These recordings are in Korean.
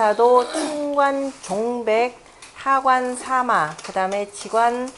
명사도 충관 종백, 하관 사마, 그 다음에 지관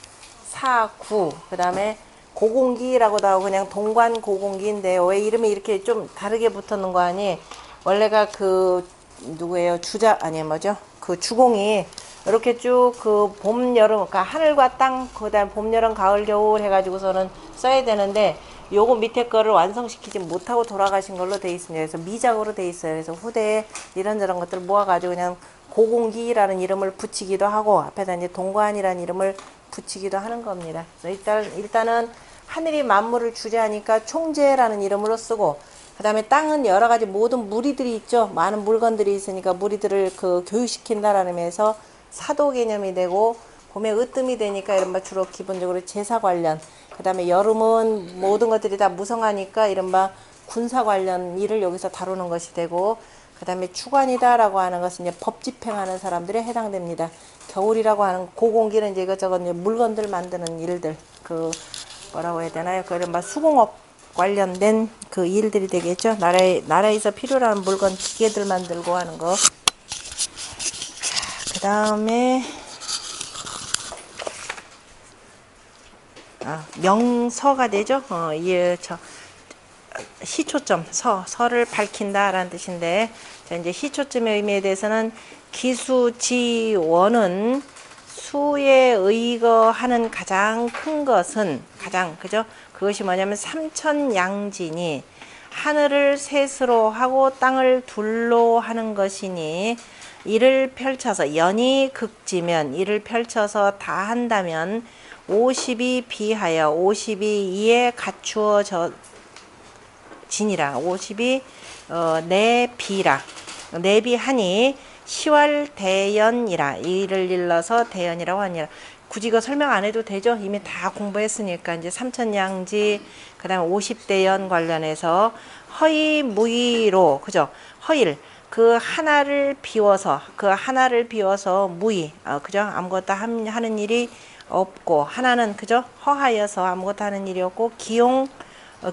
사구, 그 다음에 고공기라고도 하고 그냥 동관 고공기인데 왜 이름이 이렇게 좀 다르게 붙었는 거 아니? 원래가 그 누구예요? 주자 아니 뭐죠? 그 주공이 이렇게 쭉 그 봄 여름 그러니까 하늘과 땅 그다음 봄 여름 가을 겨울 해가지고서는 써야 되는데 요거 밑에 거를 완성시키지 못하고 돌아가신 걸로 돼 있습니다. 그래서 미작으로 돼 있어요. 그래서 후대에 이런저런 것들 모아가지고 그냥 고공기라는 이름을 붙이기도 하고 앞에다 이제 동관이라는 이름을 붙이기도 하는 겁니다. 그래서 일단은 하늘이 만물을 주재하니까 총재라는 이름으로 쓰고 그 다음에 땅은 여러 가지 모든 무리들이 있죠. 많은 물건들이 있으니까 무리들을 그 교육시킨다라는 의미에서 사도 개념이 되고 봄에 으뜸이 되니까 이른바 주로 기본적으로 제사 관련 그 다음에 여름은 모든 것들이 다 무성하니까 이른바 군사 관련 일을 여기서 다루는 것이 되고 그 다음에 추관이다라고 하는 것은 이제 법 집행하는 사람들에 해당됩니다. 겨울이라고 하는 고공기는 이제 이것저것 이제 물건들 만드는 일들 그 뭐라고 해야 되나요? 그 이른바 수공업 관련된 그 일들이 되겠죠. 나라에서 필요한 물건 기계들 만들고 하는 거. 그 다음에 명서가 되죠. 시초점 서를 밝힌다라는 뜻인데 자 이제 시초점의 의미에 대해서는 기수지원은 수에 의거하는 가장 큰 것은 그죠? 그것이 뭐냐면 삼천양진이 하늘을 셋으로 하고 땅을 둘로 하는 것이니 이를 펼쳐서 연이 극지면 이를 펼쳐서 다 한다면 50이 비하여 50이 이에 갖추어져 진이라 50이 내비라 내비하니 시왈대연이라 이를 일러서 대연이라고 하니라. 굳이 이거 설명 안 해도 되죠. 이미 다 공부했으니까 이제 삼천양지 그 다음에 50대연 관련해서 허이무이로 그죠. 허일 그 하나를 비워서 무의 그죠. 아무것도 하는 일이 없고 하나는 그죠. 허하여서 아무것도 하는 일이 없고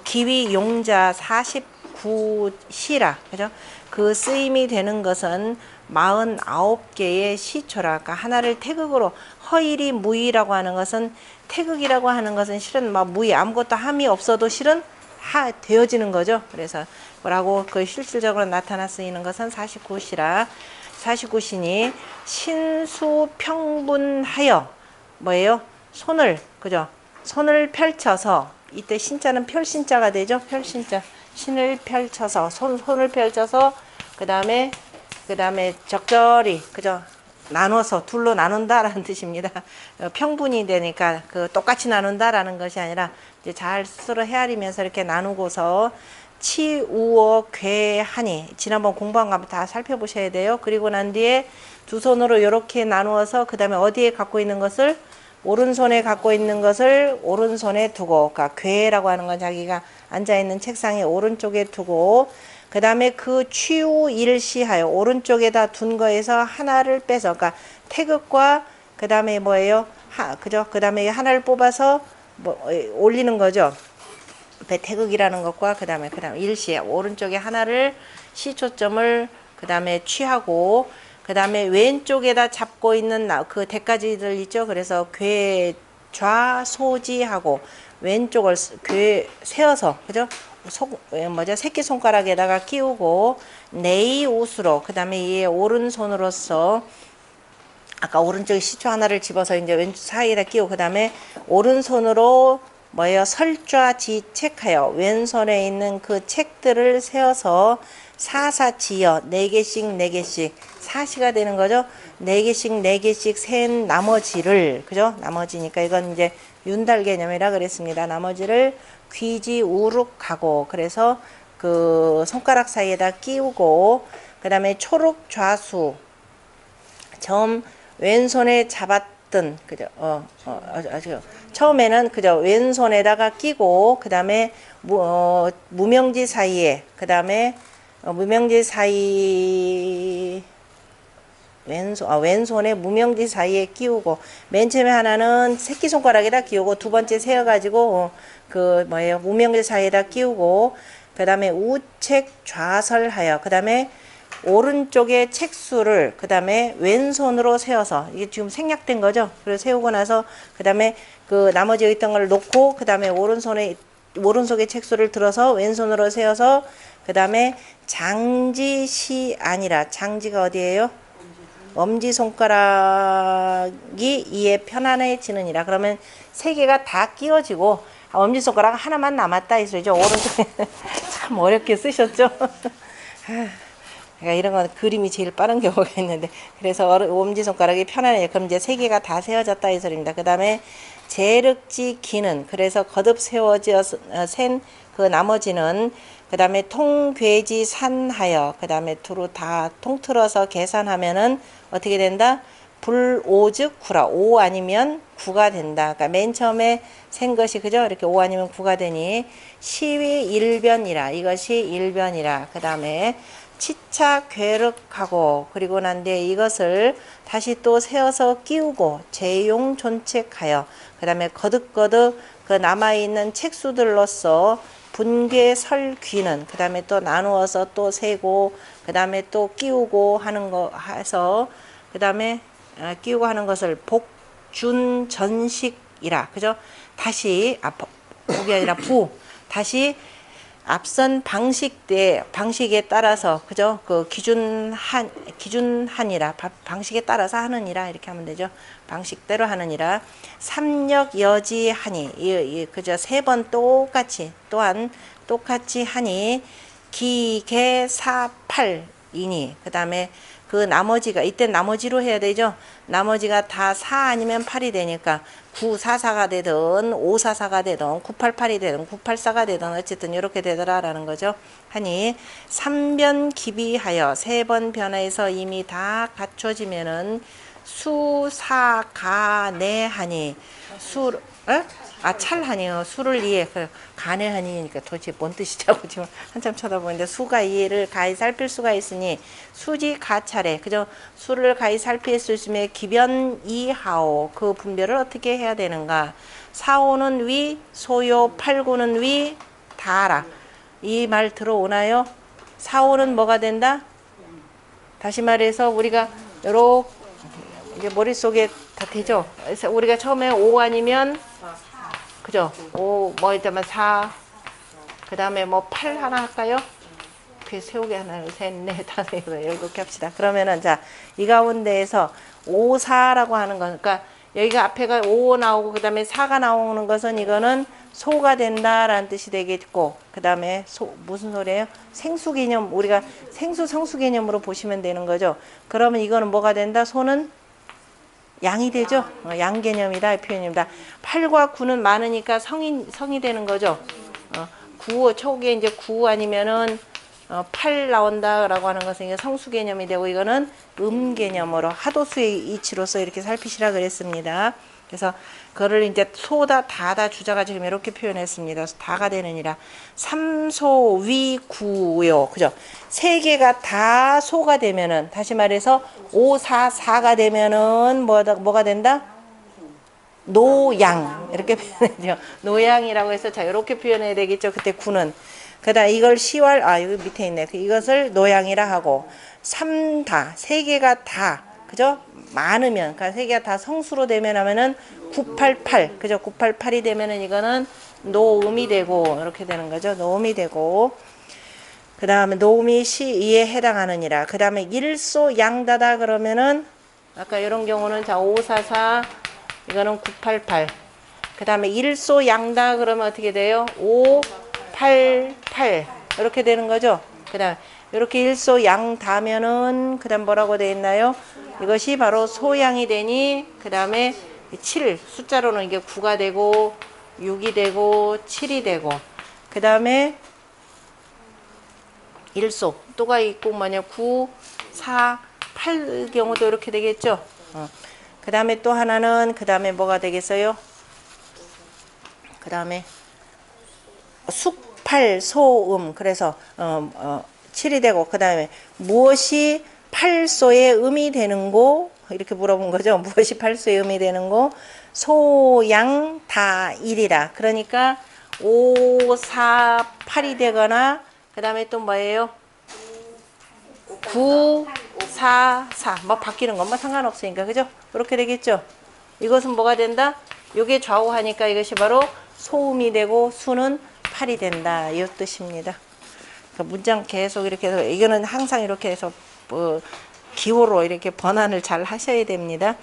기위 용자 49시라 그죠. 그 쓰임이 되는 것은 49개의 시초라. 그러니까 하나를 태극으로 허일이 무의라고 하는 것은 태극이라고 하는 것은 실은 막 무의 아무것도 함이 없어도 실은 되어지는 거죠. 그래서 뭐라고 그 실질적으로 나타나 쓰이는 것은 49시라 49시니 신수평분하여 뭐예요? 손을 그죠? 손을 펼쳐서 이때 신자는 펼신자가 되죠. 펼신자 신을 펼쳐서 손을 펼쳐서 그 다음에 적절히 그죠? 나눠서 둘로 나눈다라는 뜻입니다. 평분이 되니까 그 똑같이 나눈다라는 것이 아니라 이제 잘 스스로 헤아리면서 이렇게 나누고서 치우어 괴하니 지난번 공부한 거 한번 다 살펴보셔야 돼요. 그리고 난 뒤에 두 손으로 이렇게 나누어서 그 다음에 어디에 갖고 있는 것을 오른손에 갖고 있는 것을 오른손에 두고 그러니까 괴라고 하는 건 자기가 앉아있는 책상의 오른쪽에 두고 그 다음에 그 취우일시하여 오른쪽에다 둔 거에서 하나를 빼서 그러니까 태극과 그 다음에 뭐예요? 그죠? 그 다음에 하나를 뽑아서 올리는 거죠. 태극이라는 것과 그 다음에 일시에 오른쪽에 하나를 시초점을 그 다음에 취하고 그 다음에 왼쪽에다 잡고 있는 그 대가지들 있죠. 그래서 괴좌소지하고 왼쪽을 세워서 그죠? 새끼손가락에다가 끼우고 네이옷으로 그 다음에 이 오른손으로서 아까 오른쪽에 시초 하나를 집어서 이제 왼쪽 사이에다 끼우고 그 다음에 오른손으로 뭐예요? 설좌지책하여 왼손에 있는 그 책들을 세워서 사사지어 4개씩 사시가 되는 거죠. 4개씩 센 나머지를 그죠? 나머지니까 이건 이제 윤달 개념이라 그랬습니다. 나머지를 귀지우룩하고 그래서 그 손가락 사이에다 끼우고 그 다음에 초록 좌수 점 왼손에 잡았던 그죠? 처음에는 그죠? 왼손에다가 끼고 그 다음에 무명지 사이에 그 다음에 무명지 사이 왼손에 무명지 사이에 끼우고 맨 처음에 하나는 새끼손가락에다 끼우고 두 번째 세어가지고 그 뭐예요? 무명지 사이에다 끼우고 그 다음에 우책 좌설하여 그 다음에 오른쪽에 책수를 그 다음에 왼손으로 세워서 이게 지금 생략된 거죠. 그래서 세우고 나서 그 다음에 그 나머지 있던 걸 놓고 그 다음에 오른손에 책수를 들어서 왼손으로 세워서 그 다음에 장지시 아니라 장지가 어디예요? 엄지손가락이 이에 편안해지느니라. 그러면 세 개가 다 끼워지고 엄지손가락 하나만 남았다 이 소리죠. 오른쪽에 참 어렵게 쓰셨죠. 그러니까 이런 건 그림이 제일 빠른 경우가 있는데 그래서 엄지손가락이 편안해요. 그럼 이제 세 개가 다 세워졌다 이 소리입니다. 그 다음에 제륵지 기는 그래서 거듭 세워져 센 그 나머지는 그 다음에 통괴지 산하여 그 다음에 두루 다 통틀어서 계산하면은 어떻게 된다? 불오즉 구라. 5 아니면 9가 된다. 그러니까 맨 처음에 센 것이 그죠? 이렇게 5 아니면 9가 되니 시위 일변이라. 이것이 일변이라. 그 다음에 치차 괴륵하고 그리고 난 뒤에 이것을 다시 또 세워서 끼우고 재용 존책하여 그 다음에 거듭거듭 그 남아있는 책수들로서 분괴 설귀는 그 다음에 또 나누어서 또 세고 그 다음에 또 끼우고 하는 거 해서 그 다음에 끼우고 하는 것을 복준전식이라. 그죠? 다시 복이 아니라 다시 앞선 방식에 따라서 그죠? 그 기준한이라 방식에 따라서 하느니라 이렇게 하면 되죠. 방식대로 하느니라. 삼력여지하니 그죠? 세 번 똑같이 또한 똑같이 하니 기계사팔이니 그 다음에 그 나머지가 이때 나머지로 해야 되죠. 나머지가 다 4 아니면 8이 되니까 944가 되든 544가 되든 988이 되든 984가 되든 어쨌든 이렇게 되더라라는 거죠. 하니 3변 기비하여 3번 변화해서 이미 다 갖춰지면은 수사가내하니 찰하니요. 수를 이해 가내하니니까 도대체 뭔 뜻이냐고 지금 한참 쳐다보는데 수가 이해를 가히 살필 수가 있으니 수지 가차례 그죠? 수를 가히 살필 수 있으면 기변 이하오 그 분별을 어떻게 해야 되는가? 사오는 위 소요 팔구는 위 다라 이 말 들어오나요? 사오는 뭐가 된다? 다시 말해서 우리가 요렇게 이제 머릿속에 다 되죠? 그래서 우리가 처음에 5 아니면 그죠? 5, 뭐, 있다면 4, 그 다음에 뭐 8 하나 할까요? 그 세우기 하나, 셋, 넷, 다섯, 여섯, 일곱 개 합시다. 그러면은, 자, 이 가운데에서 5, 4라고 하는 건, 그러니까 여기가 앞에가 5 나오고, 그 다음에 4가 나오는 것은 이거는 소가 된다라는 뜻이 되겠고, 그 다음에 무슨 소리예요? 생수 개념, 우리가 생수, 성수 개념으로 보시면 되는 거죠. 그러면 이거는 뭐가 된다? 소는 양이 되죠. 양 개념이다 이 표현입니다. 8과 9는 많으니까 성이 되는 거죠. 9 초기에 이제 9 아니면은 8 나온다라고 하는 것은 이게 성수 개념이 되고 이거는 개념으로 하도수의 이치로서 이렇게 살피시라 그랬습니다. 그래서 그거를 이제 소다 다다 주자가 지금 이렇게 표현했습니다. 다가 되느니라. 삼소위구요. 그죠? 세 개가 다 소가 되면은 다시 말해서 5, 4, 4가 되면은 뭐가 된다? 노양 이렇게 표현해요. 노양이라고 해서 자 이렇게 표현해야 되겠죠. 그때 구는 그다음 이걸 시월 여기 밑에 있네. 이것을 노양이라 하고 3다 세 개가 다 그죠? 많으면 그러니까 세 개가 다 성수로 되면 하면은 988 그죠? 988이 되면은 이거는 노음이 되고 이렇게 되는 거죠. 노음이 되고 그 다음에 노음이 시에 해당하느니라. 그 다음에 일소 양다다 그러면은 아까 이런 경우는 자 544 이거는 988 그 다음에 일소 양다 그러면 어떻게 돼요? 588 이렇게 되는 거죠. 그 다음 이렇게 일소 양다면은 그 다음 뭐라고 되어 있나요? 이것이 바로 소양이 되니 그 다음에 7 숫자로는 이게 9가 되고 6이 되고 7이 되고 그 다음에 일소 또가 있고 뭐냐 9, 4, 8 경우도 이렇게 되겠죠. 그 다음에 또 하나는 그 다음에 뭐가 되겠어요? 그 다음에 숙팔소음 그래서 7이 되고 그 다음에 무엇이 8소의 음이 되는고 이렇게 물어본 거죠. 무엇이 8소의 음이 되는고 소양다일이라. 그러니까 5, 4, 8이 되거나 그 다음에 또 뭐예요? 9, 4, 4. 뭐 바뀌는 것만 상관없으니까. 그죠? 그렇게 되겠죠? 이것은 뭐가 된다? 요게 좌우하니까 이것이 바로 소음이 되고 수는 8이 된다. 이 뜻입니다. 그러니까 문장 계속 이렇게 해서 이거는 항상 이렇게 해서 기호로 이렇게 번안을 잘 하셔야 됩니다.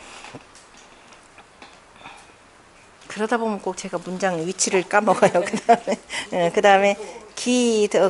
그러다 보면 꼭 제가 문장 위치를 까먹어요. 그다음에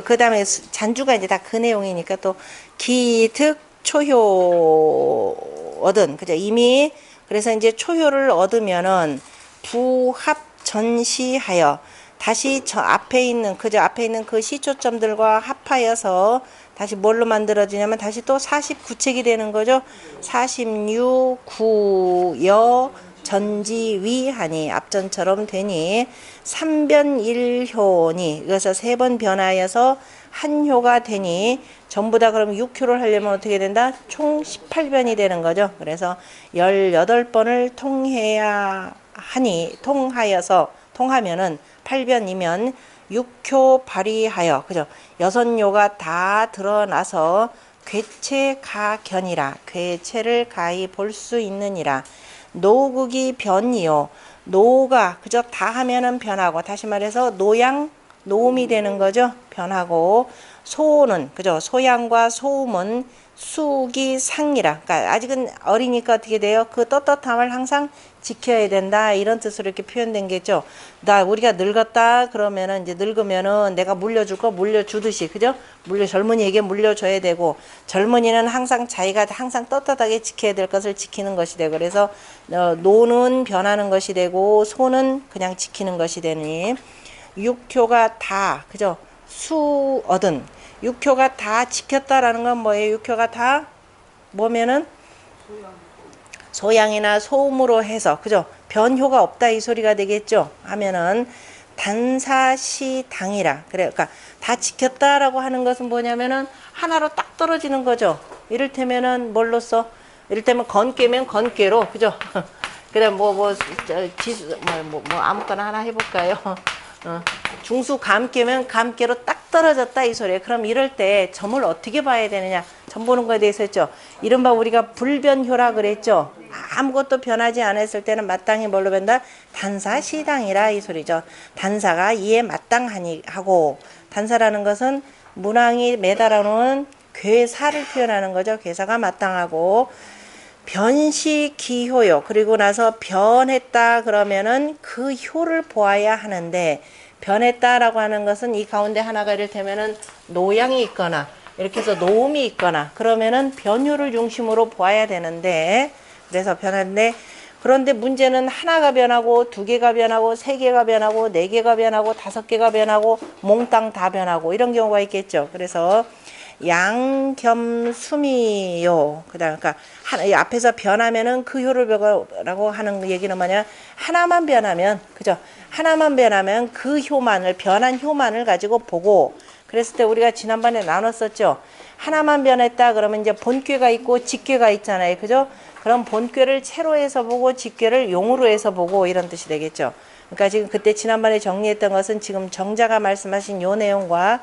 그다음에 잔주가 이제 다 그 내용이니까 또 기특 초효 얻은 그죠? 이미 그래서 이제 초효를 얻으면은 부합 전시하여 다시 저 앞에 있는 그저 앞에 있는 그 시초점들과 합하여서 다시 뭘로 만들어지냐면 다시 또 49책이 되는 거죠. 46 구여 전지위하니 앞전처럼 되니 3변 1효니 이것을 3번 변하여서 한 효가 되니 전부 다 그럼 6효를 하려면 어떻게 된다? 총 18변이 되는 거죠. 그래서 18번을 통해야 하니 통하면은 8변이면 6효 발휘하여 그죠? 6요가 다 드러나서 괴체가견이라 괴체를 가히 볼 수 있느니라. 노극이 변이요. 노가 그저 다 하면은 변하고 다시 말해서 노양 노음이 되는 거죠. 변하고 소는 그죠. 소양과 소음은 수기상이라. 그러니까 아직은 어리니까 어떻게 돼요? 그 떳떳함을 항상 지켜야 된다. 이런 뜻으로 이렇게 표현된 게죠. 우리가 늙었다 그러면은 이제 늙으면은 내가 물려줄 거 물려주듯이 그죠? 젊은이에게 물려줘야 되고 젊은이는 항상 자기가 항상 떳떳하게 지켜야 될 것을 지키는 것이 되고 그래서 노는 변하는 것이 되고 소는 그냥 지키는 것이 되니 육효가 다 그죠? 수 얻은 육효가 다 지켰다라는 건 뭐예요? 육효가 다 뭐면은 소양이나 소음으로 해서 그죠? 변효가 없다 이 소리가 되겠죠? 하면은 단사시당이라 그래 그러니까 다 지켰다라고 하는 것은 뭐냐면은 하나로 딱 떨어지는 거죠. 이를테면은 뭘로써 이를테면 건깨면 건깨로 그죠? 그다음 아무거나 하나 해볼까요? 중수 감깨면 감깨로 딱 떨어졌다 이 소리예요. 그럼 이럴 때 점을 어떻게 봐야 되느냐? 점 보는 거에 대해서 했죠. 이른바 우리가 불변효라 그랬죠. 아무것도 변하지 않았을 때는 마땅히 뭘로 변다? 단사시당이라 이 소리죠. 단사가 이에 마땅하니 하고 단사라는 것은 문항이 매달아놓은 괴사를 표현하는 거죠. 괴사가 마땅하고 변시기효요. 그리고 나서 변했다 그러면은 그 효를 보아야 하는데 변했다라고 하는 것은 이 가운데 하나가 이를테면은 노양이 있거나 이렇게 해서 노음이 있거나 그러면은 변효를 중심으로 보아야 되는데 그래서 변하는데 그런데 문제는 하나가 변하고 두 개가 변하고 세 개가 변하고 네 개가 변하고 다섯 개가 변하고 몽땅 다 변하고 이런 경우가 있겠죠. 그래서 양겸수미요. 그러니까 앞에서 변하면은 그 효를 보라고 하는 얘기는 뭐냐? 하나만 변하면 그죠? 하나만 변하면 그 효만을 변한 효만을 가지고 보고 그랬을 때 우리가 지난번에 나눴었죠. 하나만 변했다 그러면 이제 본괴가 있고 직괴가 있잖아요. 그죠? 그럼 본괴를 채로 해서 보고 직괴를 용으로 해서 보고 이런 뜻이 되겠죠. 그러니까 지금 그때 지난번에 정리했던 것은 지금 정자가 말씀하신 요 내용과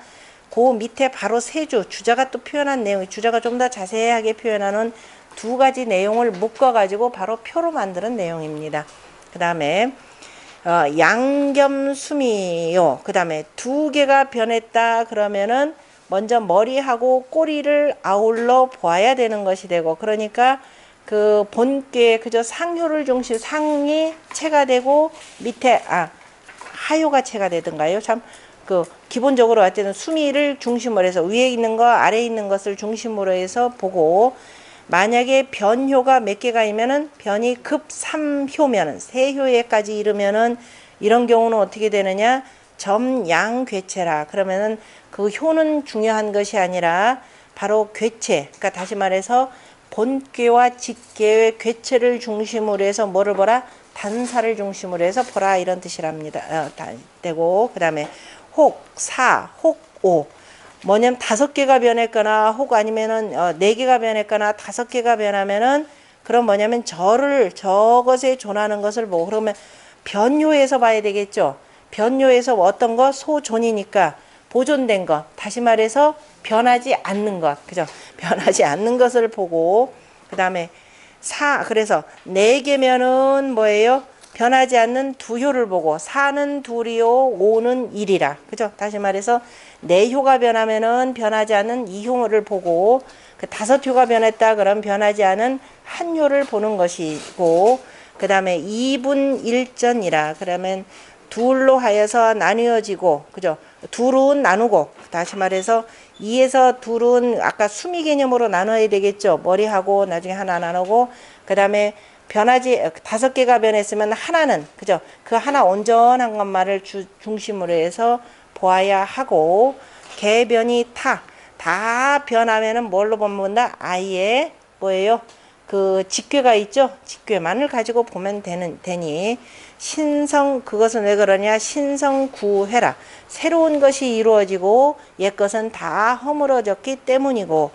그 밑에 바로 세주 주자가 또 표현한 내용 주자가 좀 더 자세하게 표현하는 두 가지 내용을 묶어 가지고 바로 표로 만드는 내용입니다. 그 다음에 양겸수미요. 그 다음에 두 개가 변했다 그러면은 먼저 머리하고 꼬리를 아울러 보아야 되는 것이 되고 그러니까 그 본께 그저 상효를 중심 상이 체가 되고 밑에 하효가 체가 되든가요. 참 그 기본적으로 어쨌든 수미를 중심으로 해서 위에 있는 거 아래에 있는 것을 중심으로 해서 보고 만약에 변효가 몇 개가 있면은 변이 급 3효면은 3효에까지 이르면은 이런 경우는 어떻게 되느냐? 점양괴체라. 그러면은 그 효는 중요한 것이 아니라 바로 괴체. 그러니까 다시 말해서 본괴와 직괴의 괴체를 중심으로 해서 뭐를 보라? 단사를 중심으로 해서 보라 이런 뜻이랍니다. 되고 그다음에 혹, 사, 혹, 오. 뭐냐면 5개가 변했거나 혹 아니면은 4개가 변했거나 5개가 변하면은 그럼 뭐냐면 저것에 존하는 것을 보고 그러면 변효에서 봐야 되겠죠. 변효에서 어떤 거 소존이니까 보존된 것 다시 말해서 변하지 않는 것 그죠. 변하지 않는 것을 보고, 그 다음에 그래서 4개면은 뭐예요? 변하지 않는 두효를 보고, 4는 둘이요 5는 1이라. 그죠? 다시 말해서 4효가 변하면은 변하지 않는 2효를 보고, 그 5효가 변했다 그러면 변하지 않은 1효를 보는 것이고, 그 다음에 2분 1전이라. 그러면 둘로 하여서 나뉘어지고, 그죠? 둘은 나누고, 다시 말해서 2에서 둘은 아까 수미 개념으로 나눠야 되겠죠. 머리하고 나중에 하나 나누고, 그 다음에 변하지 5개가 변했으면 하나는, 그죠? 그 하나 온전한 것만을 중심으로 해서 보아야 하고, 개변이 다 변하면은 뭘로 본다? 아예 뭐예요? 그 직괴가 있죠? 직괴만을 가지고 보면 되니, 그것은 왜 그러냐? 신성구회라. 새로운 것이 이루어지고 옛 것은 다 허물어졌기 때문이고,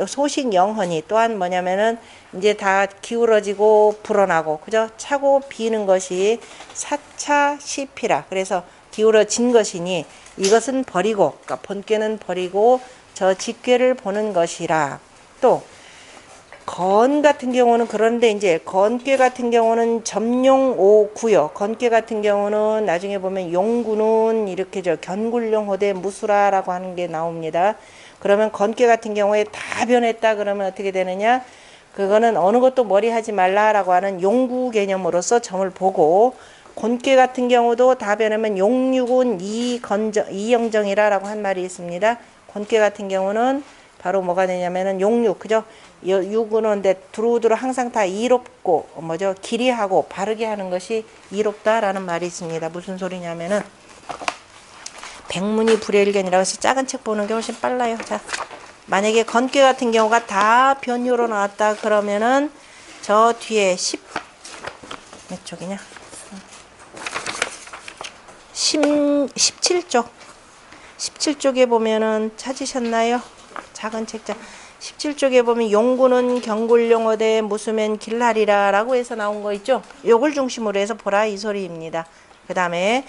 소식영헌이 또한 뭐냐면은 이제 다 기울어지고 불어나고, 그죠? 차고 비는 것이 사차시피라. 그래서 기울어진 것이니 이것은 버리고, 그러니까 본괴는 버리고 저 직괴를 보는 것이라. 또 건 같은 경우는, 그런데 이제 건괴 같은 경우는 점용오구요. 건괴 같은 경우는 나중에 보면 용구는 이렇게 견굴용호대 무수라라고 하는 게 나옵니다. 그러면 건괴 같은 경우에 다 변했다 그러면 어떻게 되느냐? 그거는 어느 것도 머리하지 말라라고 하는 용구 개념으로서 점을 보고, 곤괴 같은 경우도 다 변하면 용육은 이영정이라라고 한 말이 있습니다. 곤괴 같은 경우는 바로 뭐가 되냐면은 용육, 그죠? 육은 근데 두루두루 항상 다 이롭고 길이하고 바르게 하는 것이 이롭다라는 말이 있습니다. 무슨 소리냐면은 백문이 불여일견이라고 해서 작은 책 보는 게 훨씬 빨라요. 자, 만약에 건괴 같은 경우가 다 변유로 나왔다 그러면은 저 뒤에 몇 쪽이냐? 17쪽. 17쪽에 보면은 찾으셨나요? 작은 책자 17쪽에 보면 용구는 경굴용어대 무수면 길하리라 라고 해서 나온 거 있죠. 요걸 중심으로 해서 보라 이 소리입니다. 그 다음에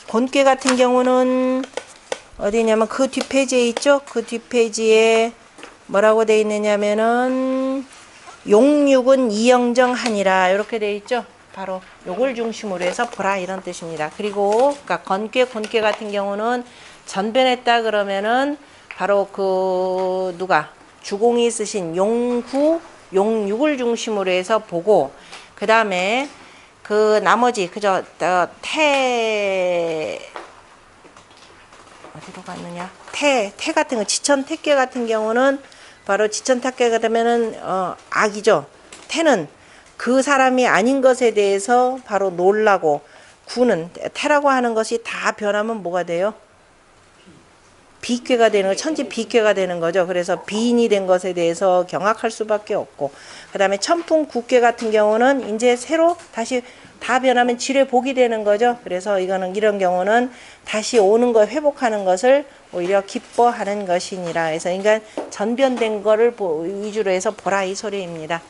곤괴 같은 경우는 어디냐면 그 뒷페이지에 있죠. 그 뒷페이지에 뭐라고 돼 있느냐면은 용육은 이영정하니라 이렇게 돼 있죠. 바로 요걸 중심으로 해서 보라 이런 뜻입니다. 그리고 그러니까 곤괴 같은 경우는 전변했다 그러면은 바로 그 주공이 쓰신 용육을 중심으로 해서 보고, 그 다음에 그 나머지 그저 어디로 갔느냐? 태 같은 거, 지천택괴 같은 경우는 바로 지천택괴가 되면은 악이죠. 태는 그 사람이 아닌 것에 대해서 바로 놀라고, 구는 태라고 하는 것이 다 변하면 뭐가 돼요? 비괴가 되는 거, 천지 비괴가 되는 거죠. 그래서 비인이 된 것에 대해서 경악할 수밖에 없고, 그 다음에 천풍국괴 같은 경우는 이제 새로 다시 다 변하면 지뢰 복이 되는 거죠. 그래서 이런 경우는 다시 오는 거 회복하는 것을 오히려 기뻐하는 것이니라. 그래서 인간 전변된 거를 위주로 해서 보라 이 소리입니다.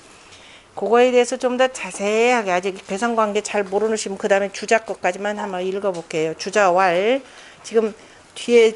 그거에 대해서 좀 더 자세하게, 아직 배상관계 잘 모르시면 그 다음에 주자 것까지만 한번 읽어볼게요. 주자왈 지금 뒤에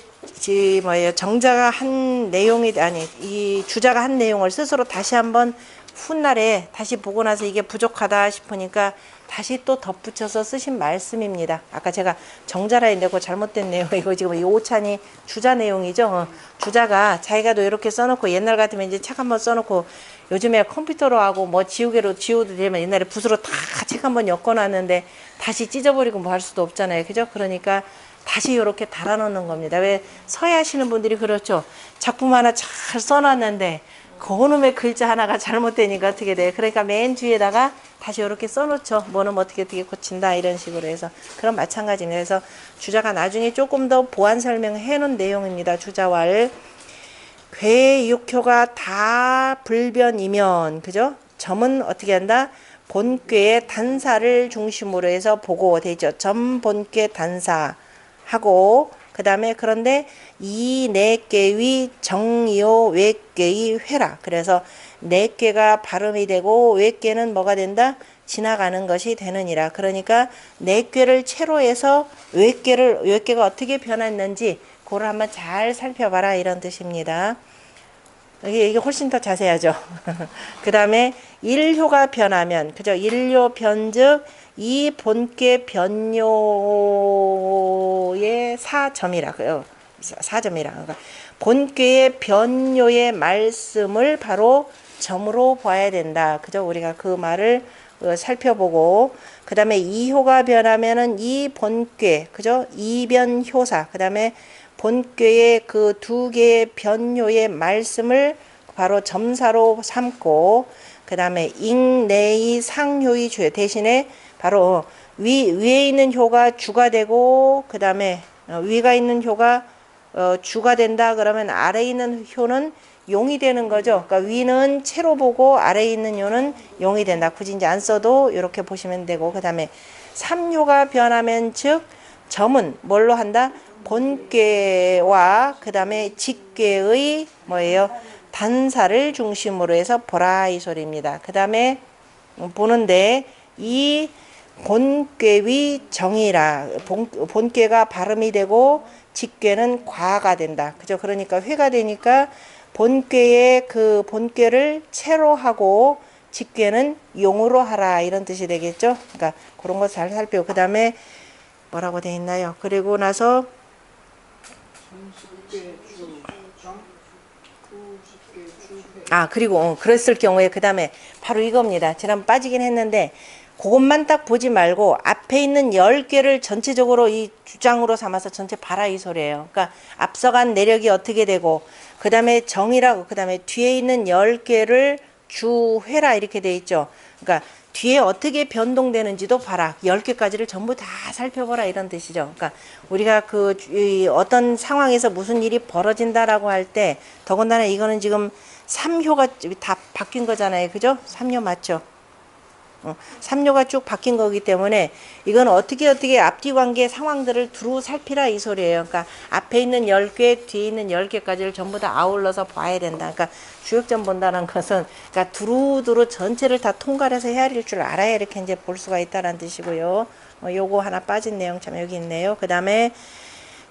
정자가 한 내용이 이 주자가 한 내용을 스스로 다시 한번 훗날에 다시 보고 나서 이게 부족하다 싶으니까 다시 또 덧붙여서 쓰신 말씀입니다. 아까 제가 정자라 했는데 그거 잘못된 내용이고, 지금 이 오찬이 주자 내용이죠. 주자가 자기가도 이렇게 써놓고, 옛날 같으면 이제 책 한번 써놓고, 요즘에 컴퓨터로 하고 지우개로 지워도 되면 옛날에 붓으로 다 책 한번 엮어놨는데 다시 찢어버리고 뭐 할 수도 없잖아요. 그죠? 그러니까 다시 이렇게 달아놓는 겁니다. 왜 서예하시는 분들이 그렇죠. 작품 하나 잘 써놨는데 그놈의 글자 하나가 잘못되니까 어떻게 돼? 그러니까 맨 뒤에다가 다시 이렇게 써놓죠. 뭐는 어떻게 고친다 이런 식으로 해서. 그럼 마찬가지입니다. 그래서 주자가 나중에 조금 더 보완 설명해 놓은 내용입니다. 주자왈 괴육효가 다 불변이면, 그죠? 점은 어떻게 한다? 본괴의 단사를 중심으로 해서 보고 되죠. 점 본괴 단사 하고, 그 다음에 그런데 이 네 꾀의 정이요 외꾀의 회라. 그래서 네 꾀가 발음이 되고 외꾀는 뭐가 된다? 지나가는 것이 되느니라. 그러니까 네 꾀를 채로 해서 외꾀가 어떻게 변했는지 그걸 한번 잘 살펴봐라 이런 뜻입니다. 이게 훨씬 더 자세하죠. 그 다음에 일효가 변하면, 그죠? 일효 변즉 이 본께 변요의 사점이라고요. 사점이라. 그러니까 본께의 변요의 말씀을 바로 점으로 봐야 된다. 그죠? 우리가 그 말을 살펴보고, 그 다음에 이효가 변하면은 이 본께, 그죠? 이변효사. 그 다음에 본께의 그 두 개의 변효의 말씀을 바로 점사로 삼고, 그 다음에 잉내의 상효의 주 대신에 바로 위에 있는 효가 주가 되고, 그 다음에 위가 있는 효가 주가 된다 그러면 아래에 있는 효는 용이 되는 거죠. 그러니까 위는 채로 보고 아래에 있는 효는 용이 된다. 굳이 이제 안 써도 이렇게 보시면 되고, 그 다음에 삼효가 변하면 즉 점은 뭘로 한다? 본께와 그 다음에 직께의 뭐예요? 단사를 중심으로 해서 보라 이 소리입니다. 그 다음에 보는데 이 본께의 정이라 본께가 발음이 되고 직께는 과가 된다. 그죠? 그러니까 회가 되니까 본께의 그 본께를 채로 하고 직께는 용으로 하라 이런 뜻이 되겠죠. 그러니까 그런 거 잘 살펴고 그 다음에 뭐라고 돼 있나요? 그리고 나서 그리고 그랬을 경우에 그 다음에 바로 이겁니다. 지난번 빠지긴 했는데 그것만 딱 보지 말고 앞에 있는 10개를 전체적으로 이 주장으로 삼아서 전체 봐라 이 소리예요. 그러니까 앞서간 내력이 어떻게 되고 그 다음에 정이라고 그 다음에 뒤에 있는 10개를 주회라 이렇게 돼 있죠. 그러니까 뒤에 어떻게 변동되는지도 봐라. 10개까지를 전부 다 살펴보라 이런 뜻이죠. 그러니까 우리가 그 어떤 상황에서 무슨 일이 벌어진다라고 할 때 더군다나 이거는 지금 3효가 다 바뀐 거잖아요. 그죠? 3효 맞죠? 3료가 쭉 바뀐 거기 때문에 이건 어떻게 앞뒤 관계 상황들을 두루 살피라 이 소리예요. 그러니까 앞에 있는 10개, 뒤에 있는 10개까지를 전부 다 아울러서 봐야 된다. 그러니까 주역점 본다는 것은 그러니까 두루두루 전체를 다 통과해서 헤아릴 줄 알아야 이렇게 이제 볼 수가 있다는 뜻이고요. 요거 하나 빠진 내용 참 여기 있네요. 그 다음에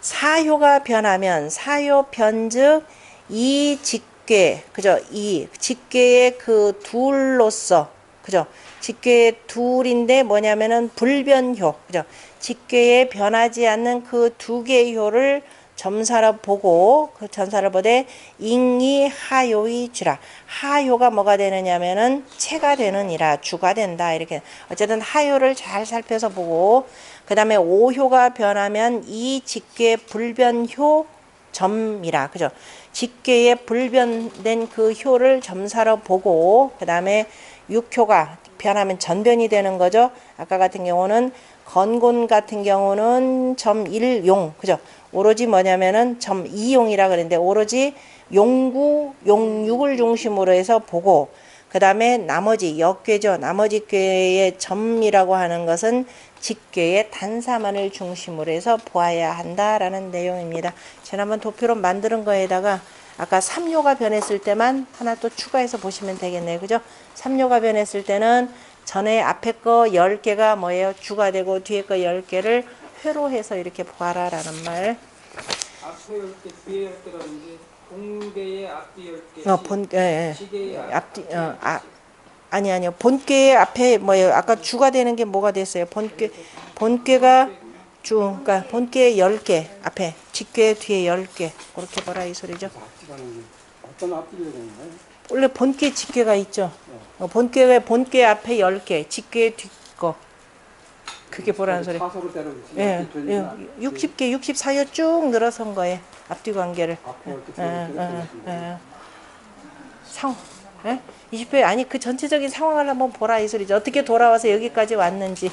사효가 변하면 사효 변즉 이 직계, 그죠? 이 직계의 그 둘로서, 그죠? 직계의 둘인데 뭐냐면은 불변효, 그죠? 직계에 변하지 않는 그 두 개의 효를 점사로 보고 그 점사를 보되 잉이 하요의 주라. 하요가 뭐가 되느냐면은 체가 되느니라 주가 된다 이렇게 어쨌든 하요를 잘 살펴서 보고 그 다음에 오효가 변하면 이 직계 불변효 점이라 그죠? 직계에 불변된 그 효를 점사로 보고 그 다음에 육효가 변하면 전변이 되는 거죠. 아까 같은 경우는 건곤 같은 경우는 점 1용 그죠? 오로지 뭐냐면은 점 2용이라 그랬는데 오로지 용구 용육을 중심으로 해서 보고 그 다음에 나머지 역괴죠. 나머지 괴의 점이라고 하는 것은 직괴의 단사만을 중심으로 해서 보아야 한다라는 내용입니다. 지난번 도표로 만드는 거에다가 아까 3료가 변했을 때만 하나 또 추가해서 보시면 되겠네요. 그죠? 3료가 변했을 때는 전에 앞에 거 10개가 뭐예요? 주가 되고 뒤에 거 10개를 회로 해서 이렇게 보아라라는 말. 앞에 10개, 뒤에 10개라는 게 본계의 앞뒤 10개, 지계의 앞뒤 아니요. 본괴의 앞에 뭐예요? 아까 주가 되는 게 뭐가 됐어요? 본괴가 주, 그러니까 본괴의 10개 앞에, 직괴 뒤에 10개. 그렇게 보라 이 소리죠. 어떤 앞뒤가 되는가요? 원래 본괴 직괴가 있죠. 본괴 앞에 10개, 직괴 뒤 거. 그게 보라는 소리. 사서로 때려 예, 60개, 64여 쭉 늘어선 거예요. 앞뒤 관계를. 앞에 이렇게 상, 예? 20회 아니 그 전체적인 상황을 한번 보라 이 소리죠. 어떻게 돌아와서 여기까지 왔는지.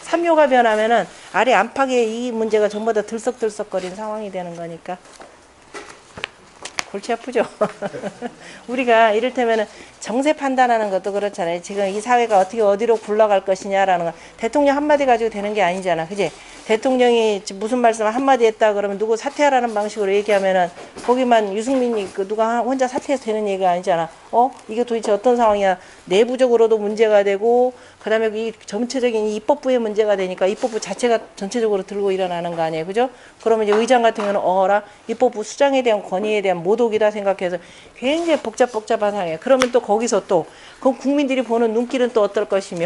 3료가 변하면은 아래 안팎의 이 문제가 전부 다 들썩들썩거리는 상황이 되는 거니까. 골치 아프죠. 우리가 이를테면은 정세 판단하는 것도 그렇잖아요. 지금 이 사회가 어떻게 어디로 굴러갈 것이냐라는 거. 대통령 한마디 가지고 되는 게 아니잖아. 그지? 대통령이 무슨 말씀을 한마디 했다 그러면 누구 사퇴하라는 방식으로 얘기하면은 거기만 유승민이 그 누가 혼자 사퇴해서 되는 얘기가 아니잖아. 이게 도대체 어떤 상황이야. 내부적으로도 문제가 되고 그다음에 이 전체적인 입법부의 문제가 되니까 입법부 자체가 전체적으로 들고 일어나는 거 아니에요. 그죠? 그러면 이제 의장 같은 경우는 어라 입법부 수장에 대한 권위에 대한 모독이다 생각해서 굉장히 복잡한 상황이에요. 그러면 또 거기서 또 그럼 국민들이 보는 눈길은 또 어떨 것이며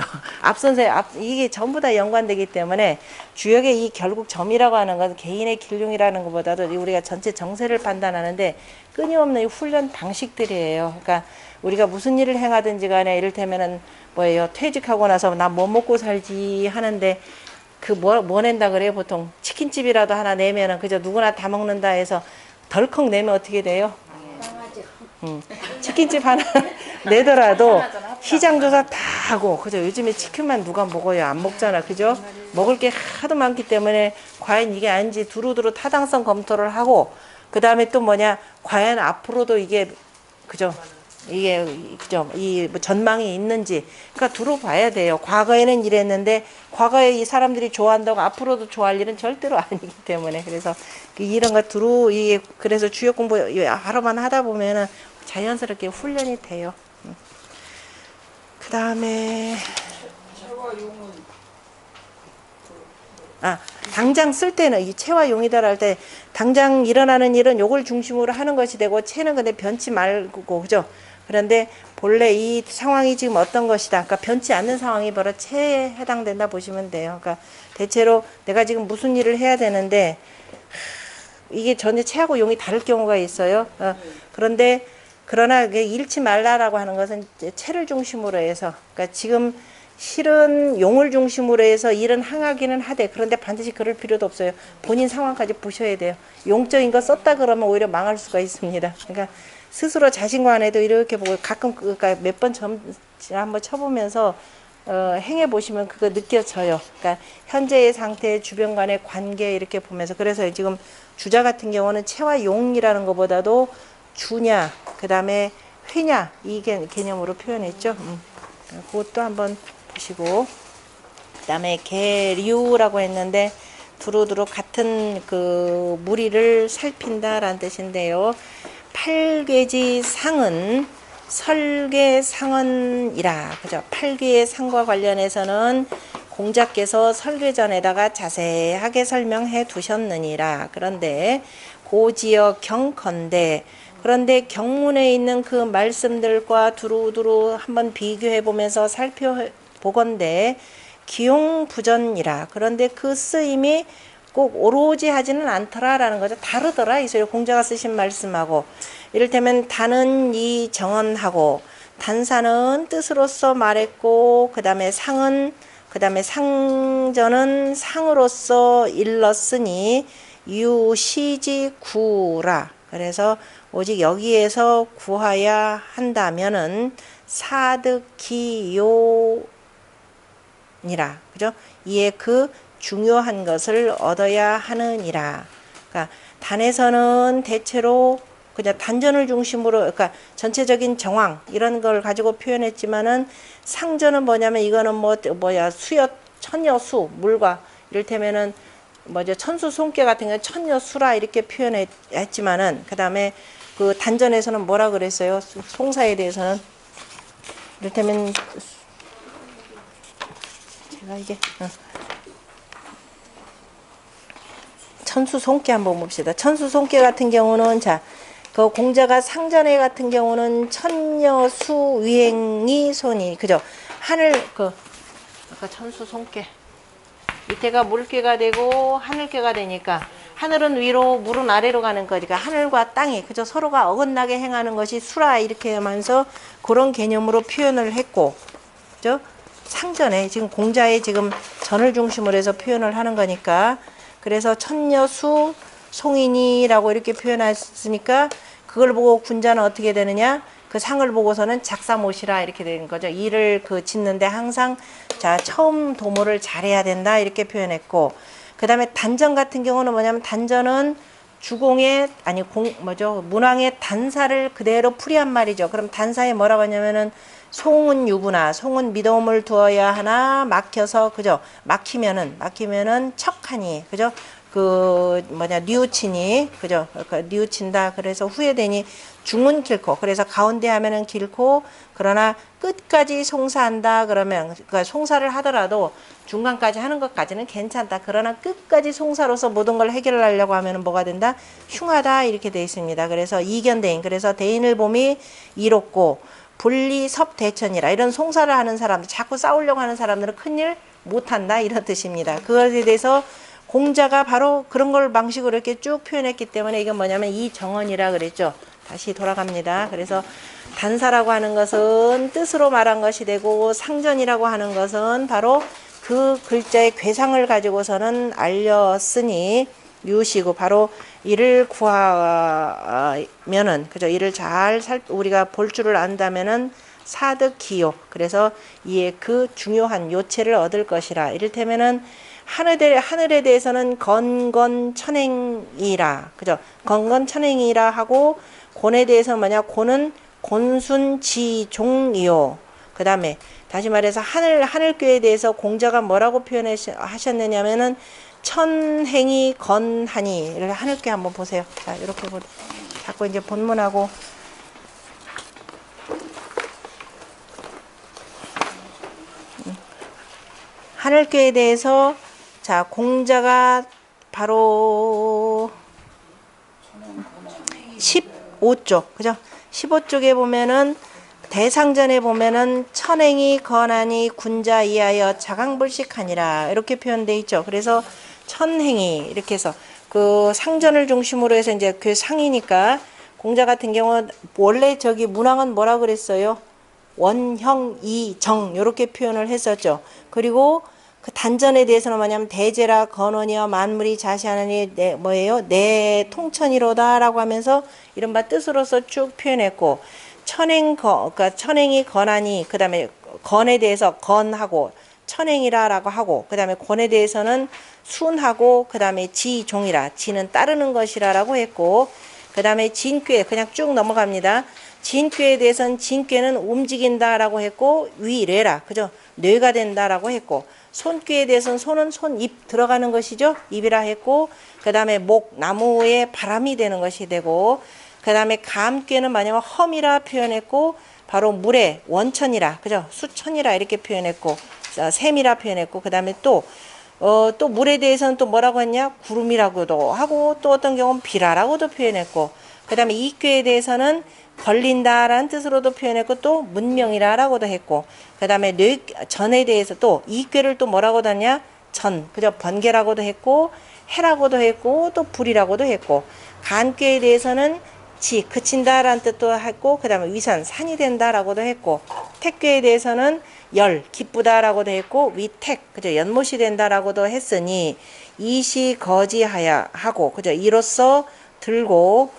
이게 전부 다 연관되기 때문에 주역의 이 결국 점이라고 하는 건 개인의 길흉이라는 것보다도 우리가 전체 정세를 판단하는데 끊임없는 이 훈련 방식들이에요. 그러니까 우리가 무슨 일을 행하든지 간에 이를테면은 뭐예요, 퇴직하고 나서 나 뭐 먹고 살지 하는데 그 뭐 낸다 그래요. 보통 치킨집이라도 하나 내면은 그저 누구나 다 먹는다 해서 덜컥 내면 어떻게 돼요? 치킨집 하나 내더라도 시장조사 다 하고 그죠. 요즘에 치킨만 누가 먹어요? 안 먹잖아. 그죠? 먹을 게 하도 많기 때문에 과연 이게 아닌지 두루두루 타당성 검토를 하고 그 다음에 또 뭐냐 과연 앞으로도 이게 그죠? 이게 그죠? 이 뭐 전망이 있는지 그러니까 두루 봐야 돼요. 과거에는 이랬는데 과거에 이 사람들이 좋아한다고 앞으로도 좋아할 일은 절대로 아니기 때문에 그래서 이런 거 두루 이게 그래서 주역 공부 하루만 하다 보면은 자연스럽게 훈련이 돼요. 그 다음에 당장 쓸 때는 이 체와 용이다라 할 때 당장 일어나는 일은 요걸 중심으로 하는 것이 되고 체는 근데 변치 말고 그죠? 그런데 본래 이 상황이 지금 어떤 것이다. 그러니까 변치 않는 상황이 바로 체에 해당된다 보시면 돼요. 그러니까 대체로 내가 지금 무슨 일을 해야 되는데 이게 전혀 체하고 용이 다를 경우가 있어요. 그런데 그러나 잃지 말라라고 하는 것은 체를 중심으로 해서 그러니까 지금 실은 용을 중심으로 해서 일은 항하기는 하되 그런데 반드시 그럴 필요도 없어요. 본인 상황까지 보셔야 돼요. 용적인 거 썼다 그러면 오히려 망할 수가 있습니다. 그러니까 스스로 자신관에도 이렇게 보고 가끔 그러니까 몇 번 한번 쳐보면서 행해 보시면 그거 느껴져요. 그러니까 현재의 상태, 주변간의 관계 이렇게 보면서 그래서 지금 주자 같은 경우는 체와 용이라는 것보다도 주냐, 그 다음에 회냐 이 개념으로 표현했죠. 그것도 한번 보시고 그 다음에 계류라고 했는데 두루두루 같은 그 무리를 살핀다라는 뜻인데요. 팔괴지 상은 설괴상언이라 그죠. 팔괴의 상과 관련해서는 공자께서 설괴전에다가 자세하게 설명해 두셨느니라. 그런데 고지역 경컨대 그런데 경문에 있는 그 말씀들과 두루두루 한번 비교해 보면서 살펴보건대 기용부전이라. 그런데 그 쓰임이 꼭 오로지 하지는 않더라라는 거죠. 다르더라 이 소리. 공자가 쓰신 말씀하고 이를테면 단은 이 정언하고 단사는 뜻으로서 말했고 그 다음에 상은 그 다음에 상전은 상으로서 일렀으니 유시지구라. 그래서 오직 여기에서 구하야 한다면은 사득기요니라. 그죠? 이에 그 중요한 것을 얻어야 하느니라. 그러니까 단에서는 대체로 그냥 단전을 중심으로 그러니까 전체적인 정황 이런 걸 가지고 표현했지만은 상전은 뭐냐면 이거는 수여 천여수 물과 이를테면은 천수 손께 같은 경우 천여수라 이렇게 표현했지만은 그다음에 그 단전에서는 뭐라 그랬어요? 송사에 대해서는 이를테면 제가 이게 천수 손께 한번 봅시다. 천수 손께 같은 경우는 그 공자가 상전에 같은 경우는 천여수 위행이 손이 그죠? 하늘 아까 천수 손께 밑에가 물개가 되고 하늘개가 되니까 하늘은 위로 물은 아래로 가는 거니까 하늘과 땅이 그죠? 서로가 어긋나게 행하는 것이 수라 이렇게 하면서 그런 개념으로 표현을 했고 그죠? 상전에 지금 공자의 지금 전을 중심으로 해서 표현을 하는 거니까 그래서 천여수 송인이라고 이렇게 표현했으니까 그걸 보고 군자는 어떻게 되느냐? 그 상을 보고서는 작사못이라 이렇게 되는 거죠. 일을 짓는데 항상 처음 도모를 잘해야 된다 이렇게 표현했고 그 다음에 단전 같은 경우는 뭐냐면 단전은 주공의 문왕의 단사를 그대로 풀이한 말이죠. 그럼 단사에 뭐라고 하냐면은 송은 유부나 송은 미도움을 두어야 하나 막혀서 그죠? 막히면은 척하니 그죠? 뉘우치니 그죠? 뉘우친다. 그래서 후회되니 중은 길고 그래서 가운데 하면은 길고 그러나 끝까지 송사한다 그러면 그러니까 송사를 하더라도 중간까지 하는 것까지는 괜찮다. 그러나 끝까지 송사로서 모든 걸 해결하려고 하면은 뭐가 된다? 흉하다 이렇게 되어 있습니다. 그래서 이견대인 그래서 대인을 봄이 이롭고 분리섭대천이라 이런 송사를 하는 사람들 자꾸 싸우려고 하는 사람들은 큰일 못한다 이런 뜻입니다. 그것에 대해서 공자가 바로 그런 걸 방식으로 이렇게 쭉 표현했기 때문에 이건 뭐냐면 이정언이라 그랬죠. 다시 돌아갑니다. 그래서 단사라고 하는 것은 뜻으로 말한 것이 되고 상전이라고 하는 것은 바로 그 글자의 괴상을 가지고서는 알렸으니 유시고 바로 이를 구하면은 그죠? 이를 잘 우리가 볼 줄을 안다면은 사득기요. 그래서 이에 그 중요한 요체를 얻을 것이라. 이를테면은 하늘에 대해서는 건건천행이라 그죠? 건건천행이라 하고 곤에 대해서 뭐냐? 곤은 곤순지종이요. 그 다음에 다시 말해서 하늘교에 대해서 공자가 뭐라고 표현하셨느냐면은 천행이 건하니 이렇게 하늘교 한번 보세요. 자 이렇게 자꾸 이제 본문하고 하늘교에 대해서 자 공자가 바로 15쪽 그죠? 15쪽에 보면은 대상전에 보면은 천행이 건하니 군자 이하여 자강불식하니라 이렇게 표현되어 있죠. 그래서 천행이 이렇게 해서 그 상전을 중심으로 해서 이제 그 상이니까 공자 같은 경우는 원래 저기 문왕은 뭐라 그랬어요? 원형이정 이렇게 표현을 했었죠. 그리고 그 단전에 대해서는 뭐냐면 대제라 건원이여 만물이 자시하느니 내 통천이로다라고 하면서 이른바 뜻으로서 쭉 표현했고 그러니까 천행이 건하니 그 다음에 건에 대해서 건하고 천행이라라고 하고 그 다음에 곤에 대해서는 순하고 그 다음에 지종이라 지는 따르는 것이라라고 했고 그 다음에 진꾀 그냥 쭉 넘어갑니다. 진꾀에 대해서는 진꾀는 움직인다라고 했고 위례라 그죠? 뇌가 된다라고 했고 손꾀에 대해서는 손은 손입 들어가는 것이죠. 입이라 했고 그 다음에 목 나무에 바람이 되는 것이 되고 그 다음에 감꾀는 뭐냐면 험이라 표현했고 바로 물의 원천이라 그죠? 수천이라 이렇게 표현했고 샘이라 표현했고 그 다음에 또 물에 대해서는 또 뭐라고 했냐? 구름이라고도 하고 또 어떤 경우는 비라라고도 표현했고 그 다음에 이꾀에 대해서는 걸린다라는 뜻으로도 표현했고 또 문명이라고도 했고 그 다음에 전에 대해서 또 이꾀를 또 뭐라고도 하냐? 전 그죠? 번개라고도 했고 해라고도 했고 또 불이라고도 했고 간꾀에 대해서는 그친다라는 뜻도 했고 그 다음에 위선 산이 된다라고도 했고 택괴에 대해서는 기쁘다라고도 했고 위택 그죠 연못이 된다라고도 했으니 이시 거지하야 하고 그죠 이로써 들고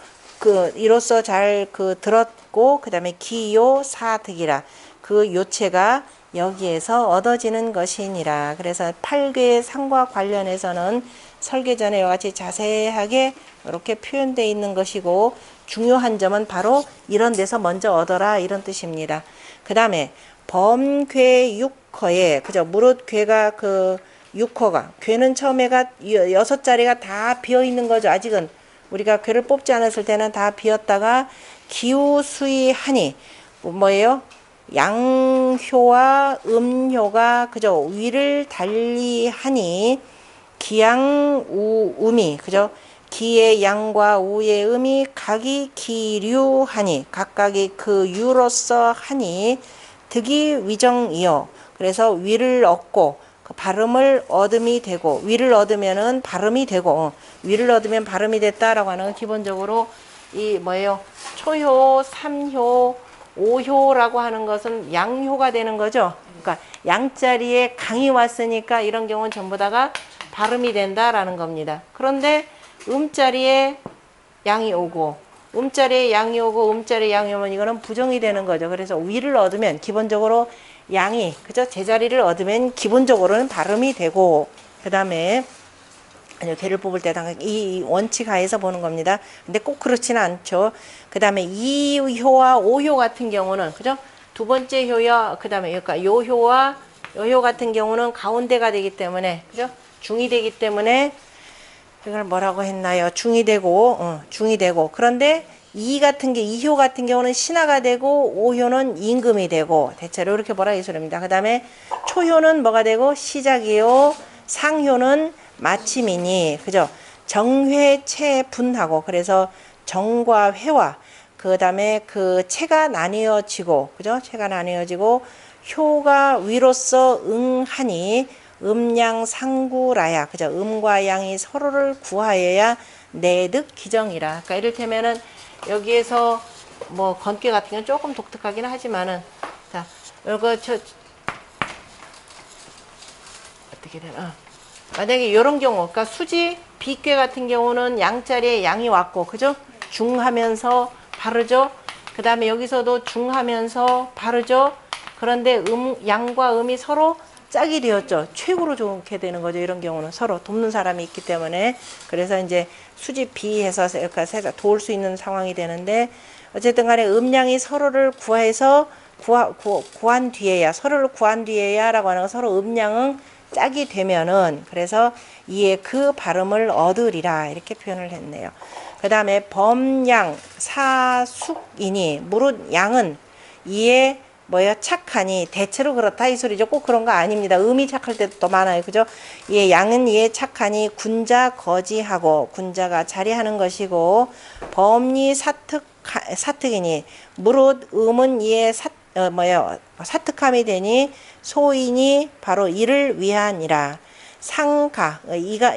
이로써 잘 들었고 그 다음에 기요 사득이라 그 요체가 여기에서 얻어지는 것이니라. 그래서 8괴의 상과 관련해서는 설계 전에 이와 같이 자세하게 이렇게 표현되어 있는 것이고 중요한 점은 바로 이런 데서 먼저 얻어라 이런 뜻입니다. 그 다음에 범괴 6허에 그죠 무릇괴가 그 6허가 괴는 처음에가 6자리가 다 비어 있는 거죠. 아직은 우리가 괴를 뽑지 않았을 때는 다 비었다가 기우수이하니 뭐예요? 양효와 음효가 그죠 위를 달리하니 기양우음이 그죠 기의 양과 우의 음이 각이 기류하니 각각이 그 유로서 하니 득이 위정이요. 그래서 위를 얻고 그 발음을 얻음이 되고 위를 얻으면은 발음이 되고 위를 얻으면 발음이 됐다라고 하는 건 기본적으로 이 뭐예요? 초효, 삼효, 오효라고 하는 것은 양효가 되는 거죠. 그러니까 양자리에 강이 왔으니까 이런 경우는 전부 다가 발음이 된다라는 겁니다. 그런데 음자리에 양이 오고 음자리에 양이 오고 음자리에 양이 오면 이거는 부정이 되는 거죠. 그래서 위를 얻으면 기본적으로 양이 그죠 제자리를 얻으면 기본적으로는 발음이 되고 그 다음에 아니요, 개를 뽑을 때 이 원칙 하에서 보는 겁니다. 근데 꼭 그렇지는 않죠. 그 다음에 이효와 오효 같은 경우는, 그죠? 두 번째 효야, 그 다음에, 그러니까 요효와 요효 같은 경우는 가운데가 되기 때문에, 그죠? 중이 되기 때문에, 이걸 뭐라고 했나요? 중이 되고, 중이 되고. 그런데 이효 같은 경우는 신하가 되고, 오효는 임금이 되고, 대체로 이렇게 보라 이 소리입니다. 그 다음에 초효는 뭐가 되고, 시작이요. 상효는 마침이니, 그죠? 정회, 채, 분하고, 그래서 정과 회와, 그 다음에 그 채가 나뉘어지고, 그죠? 채가 나뉘어지고, 효가 위로서 응하니, 음양 상구라야, 그죠? 음과 양이 서로를 구하여야 내득 기정이라. 그러니까 이를테면은 여기에서 뭐 건괴 같은 경우는 조금 독특하긴 하지만은, 자, 이거 어떻게 되나? 만약에 이런 경우, 그러니까 수지 비괴 같은 경우는 양자리에 양이 왔고, 그죠? 중하면서 바르죠. 그 다음에 여기서도 중하면서 바르죠. 그런데 양과 음이 서로 짝이 되었죠. 최고로 좋게 되는 거죠. 이런 경우는 서로 돕는 사람이 있기 때문에. 그래서 이제 수지 비해서 이렇게 도울 수 있는 상황이 되는데, 어쨌든 간에 음양이 서로를 구해서 구한 뒤에야, 서로를 구한 뒤에야 라고 하는 건 서로 음양은 짝이 되면은, 그래서 이에 그 발음을 얻으리라 이렇게 표현을 했네요. 그 다음에 범양 사숙이니, 무릇 양은 이에 뭐예요? 착하니, 대체로 그렇다 이 소리죠. 꼭 그런 거 아닙니다. 음이 착할 때도 또 많아요. 그죠? 예, 양은 이에 착하니 군자 거지하고, 군자가 자리하는 것이고, 범리 사특이니, 무릇 음은 이에 사특함이 되니, 소인이 바로 이를 위하니라. 상가,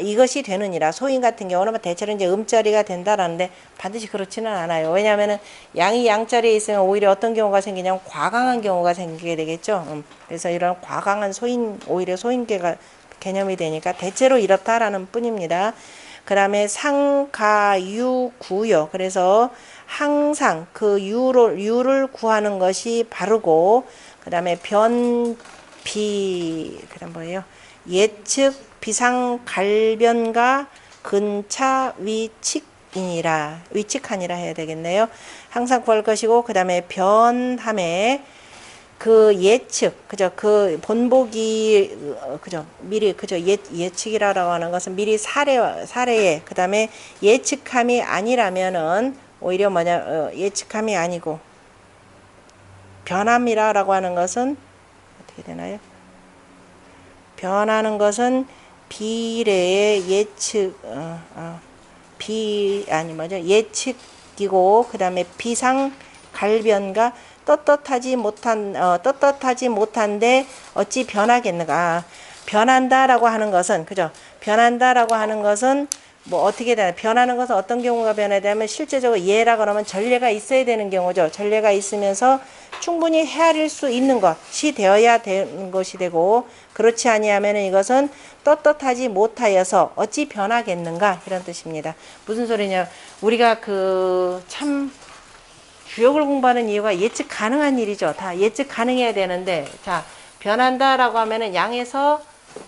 이것이 되느니라. 소인 같은 경우는 대체로 이제 음자리가 된다라는데 반드시 그렇지는 않아요. 왜냐하면은 양이 양자리에 있으면 오히려 어떤 경우가 생기냐면 과강한 경우가 생기게 되겠죠. 그래서 이런 과강한 소인, 오히려 소인계가 개념이 되니까 대체로 이렇다라는 뿐입니다. 그 다음에 상가유구요. 그래서 항상 그 유를 구하는 것이 바르고, 그 다음에 그 다음 뭐예요? 예측 비상갈변과 근차 위칙하니라 해야 되겠네요. 항상 구할 것이고, 그 다음에 변함에 그 예측, 그죠? 그 본보기, 그죠? 미리, 그죠? 예측이라고 하는 것은 미리 사례에, 그 다음에 예측함이 아니라면은 오히려 예측함이 아니고, 변함이라고 하는 것은 어떻게 되나요? 변하는 것은 비례의 예측이고, 그 다음에 비상갈변과 떳떳하지 못한데 어찌 변하겠는가. 변한다라고 하는 것은, 그죠? 변한다라고 하는 것은 뭐 어떻게 되나? 변하는 것은 어떤 경우가 변하냐면 실제적으로 예라고 하면 전례가 있어야 되는 경우죠. 전례가 있으면서 충분히 헤아릴 수 있는 것이 되어야 되는 것이 되고, 그렇지 아니하면 이것은 떳떳하지 못하여서 어찌 변하겠는가, 이런 뜻입니다. 무슨 소리냐? 우리가 참 주역을 공부하는 이유가 예측 가능한 일이죠. 다 예측 가능해야 되는데, 자, 변한다라고 하면은 양에서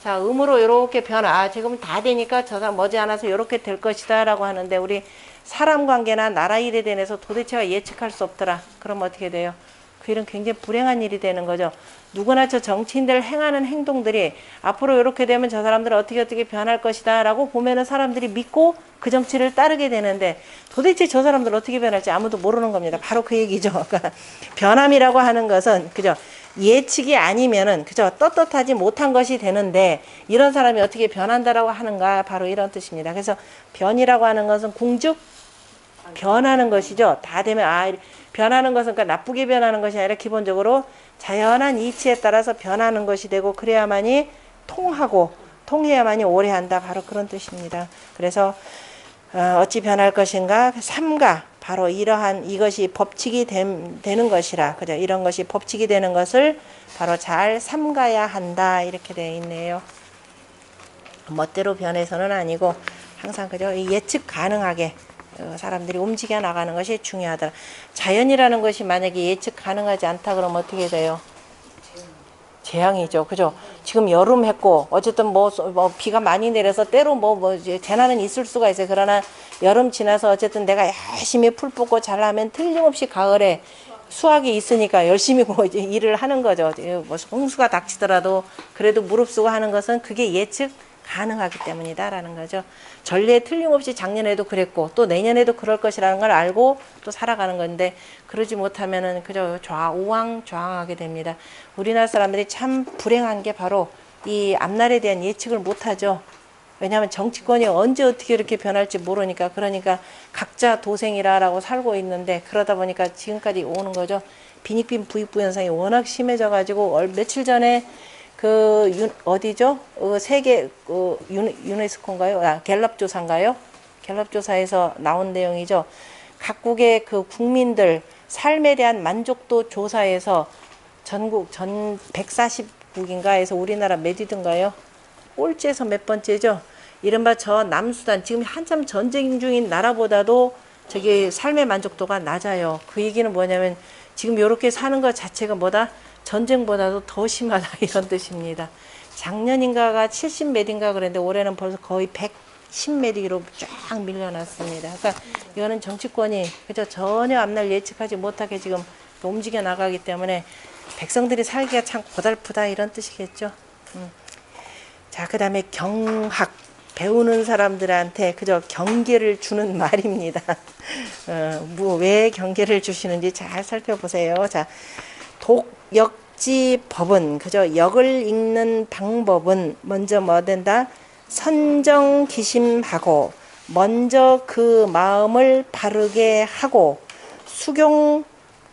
자, 음으로 이렇게 지금 다 되니까 저 사람 머지않아서 이렇게 될 것이다 라고 하는데, 우리 사람 관계나 나라 일에 대해서 도대체가 예측할 수 없더라. 그럼 어떻게 돼요? 그 일은 굉장히 불행한 일이 되는 거죠. 누구나 저 정치인들 행하는 행동들이 앞으로 이렇게 되면 저 사람들은 어떻게 변할 것이다 라고 보면은 사람들이 믿고 그 정치를 따르게 되는데, 도대체 저 사람들 어떻게 변할지 아무도 모르는 겁니다. 바로 그 얘기죠. 그러니까 변함이라고 하는 것은, 그죠? 예측이 아니면은, 그죠? 떳떳하지 못한 것이 되는데, 이런 사람이 어떻게 변한다라고 하는가, 바로 이런 뜻입니다. 그래서 변이라고 하는 것은 변하는 것이죠. 다 되면 변하는 것은 그러니까 나쁘게 변하는 것이 아니라 기본적으로 자연한 이치에 따라서 변하는 것이 되고, 그래야만이 통해야만이 오래 한다, 바로 그런 뜻입니다. 그래서 어찌 변할 것인가, 삼가, 바로 이것이 법칙이 되는 것이라, 그죠? 이런 것이 법칙이 되는 것을 바로 잘 삼가야 한다, 이렇게 되어 있네요. 멋대로 변해서는 아니고 항상, 그죠? 예측 가능하게 사람들이 움직여 나가는 것이 중요하더라. 자연이라는 것이 만약에 예측 가능하지 않다 그러면 어떻게 돼요? 재앙이죠. 그죠? 지금 여름 했고, 어쨌든 뭐 비가 많이 내려서 때로 이제 재난은 있을 수가 있어요. 그러나 여름 지나서 어쨌든 내가 열심히 풀 뽑고 잘하면 틀림없이 가을에 수확이 있으니까 열심히 뭐 이제 일을 하는 거죠. 뭐 홍수가 닥치더라도 그래도 무릅쓰고 하는 것은 그게 예측 가능하기 때문이다라는 거죠. 전례 틀림없이 작년에도 그랬고 또 내년에도 그럴 것이라는 걸 알고 또 살아가는 건데 그러지 못하면은 그저 우왕좌왕하게 됩니다. 우리나라 사람들이 참 불행한 게 바로 이 앞날에 대한 예측을 못하죠. 왜냐하면 정치권이 언제 어떻게 이렇게 변할지 모르니까 그러니까 각자 도생이라라고 살고 있는데 그러다 보니까 지금까지 오는 거죠. 빈익빈 부익부 현상이 워낙 심해져 가지고 며칠 전에 어디죠? 세계 유네스코인가요? 갤럽 조사인가요? 갤럽 조사에서 나온 내용이죠. 각국의 그 국민들 삶에 대한 만족도 조사에서 전국 전 140국인가에서 우리나라 몇 위든가요? 꼴찌에서 몇 번째죠? 이른바 저 남수단 지금 한참 전쟁 중인 나라보다도 저기 삶의 만족도가 낮아요. 그 얘기는 뭐냐면 지금 이렇게 사는 것 자체가 뭐다? 전쟁보다도 더 심하다 이런 뜻입니다. 작년인가가 70몇인가 그랬는데 올해는 벌써 거의 110몇으로 쫙 밀려났습니다. 그러니까 이거는 정치권이 그저 전혀 앞날 예측하지 못하게 지금 움직여 나가기 때문에 백성들이 살기가 참 고달프다 이런 뜻이겠죠. 자, 그 다음에 경학 배우는 사람들한테 그저 경계를 주는 말입니다. 왜 경계를 주시는지 잘 살펴보세요. 자, 독역지법은 그저 역을 읽는 방법은 먼저 뭐 된다? 선정기심하고 먼저 그 마음을 바르게 하고 수용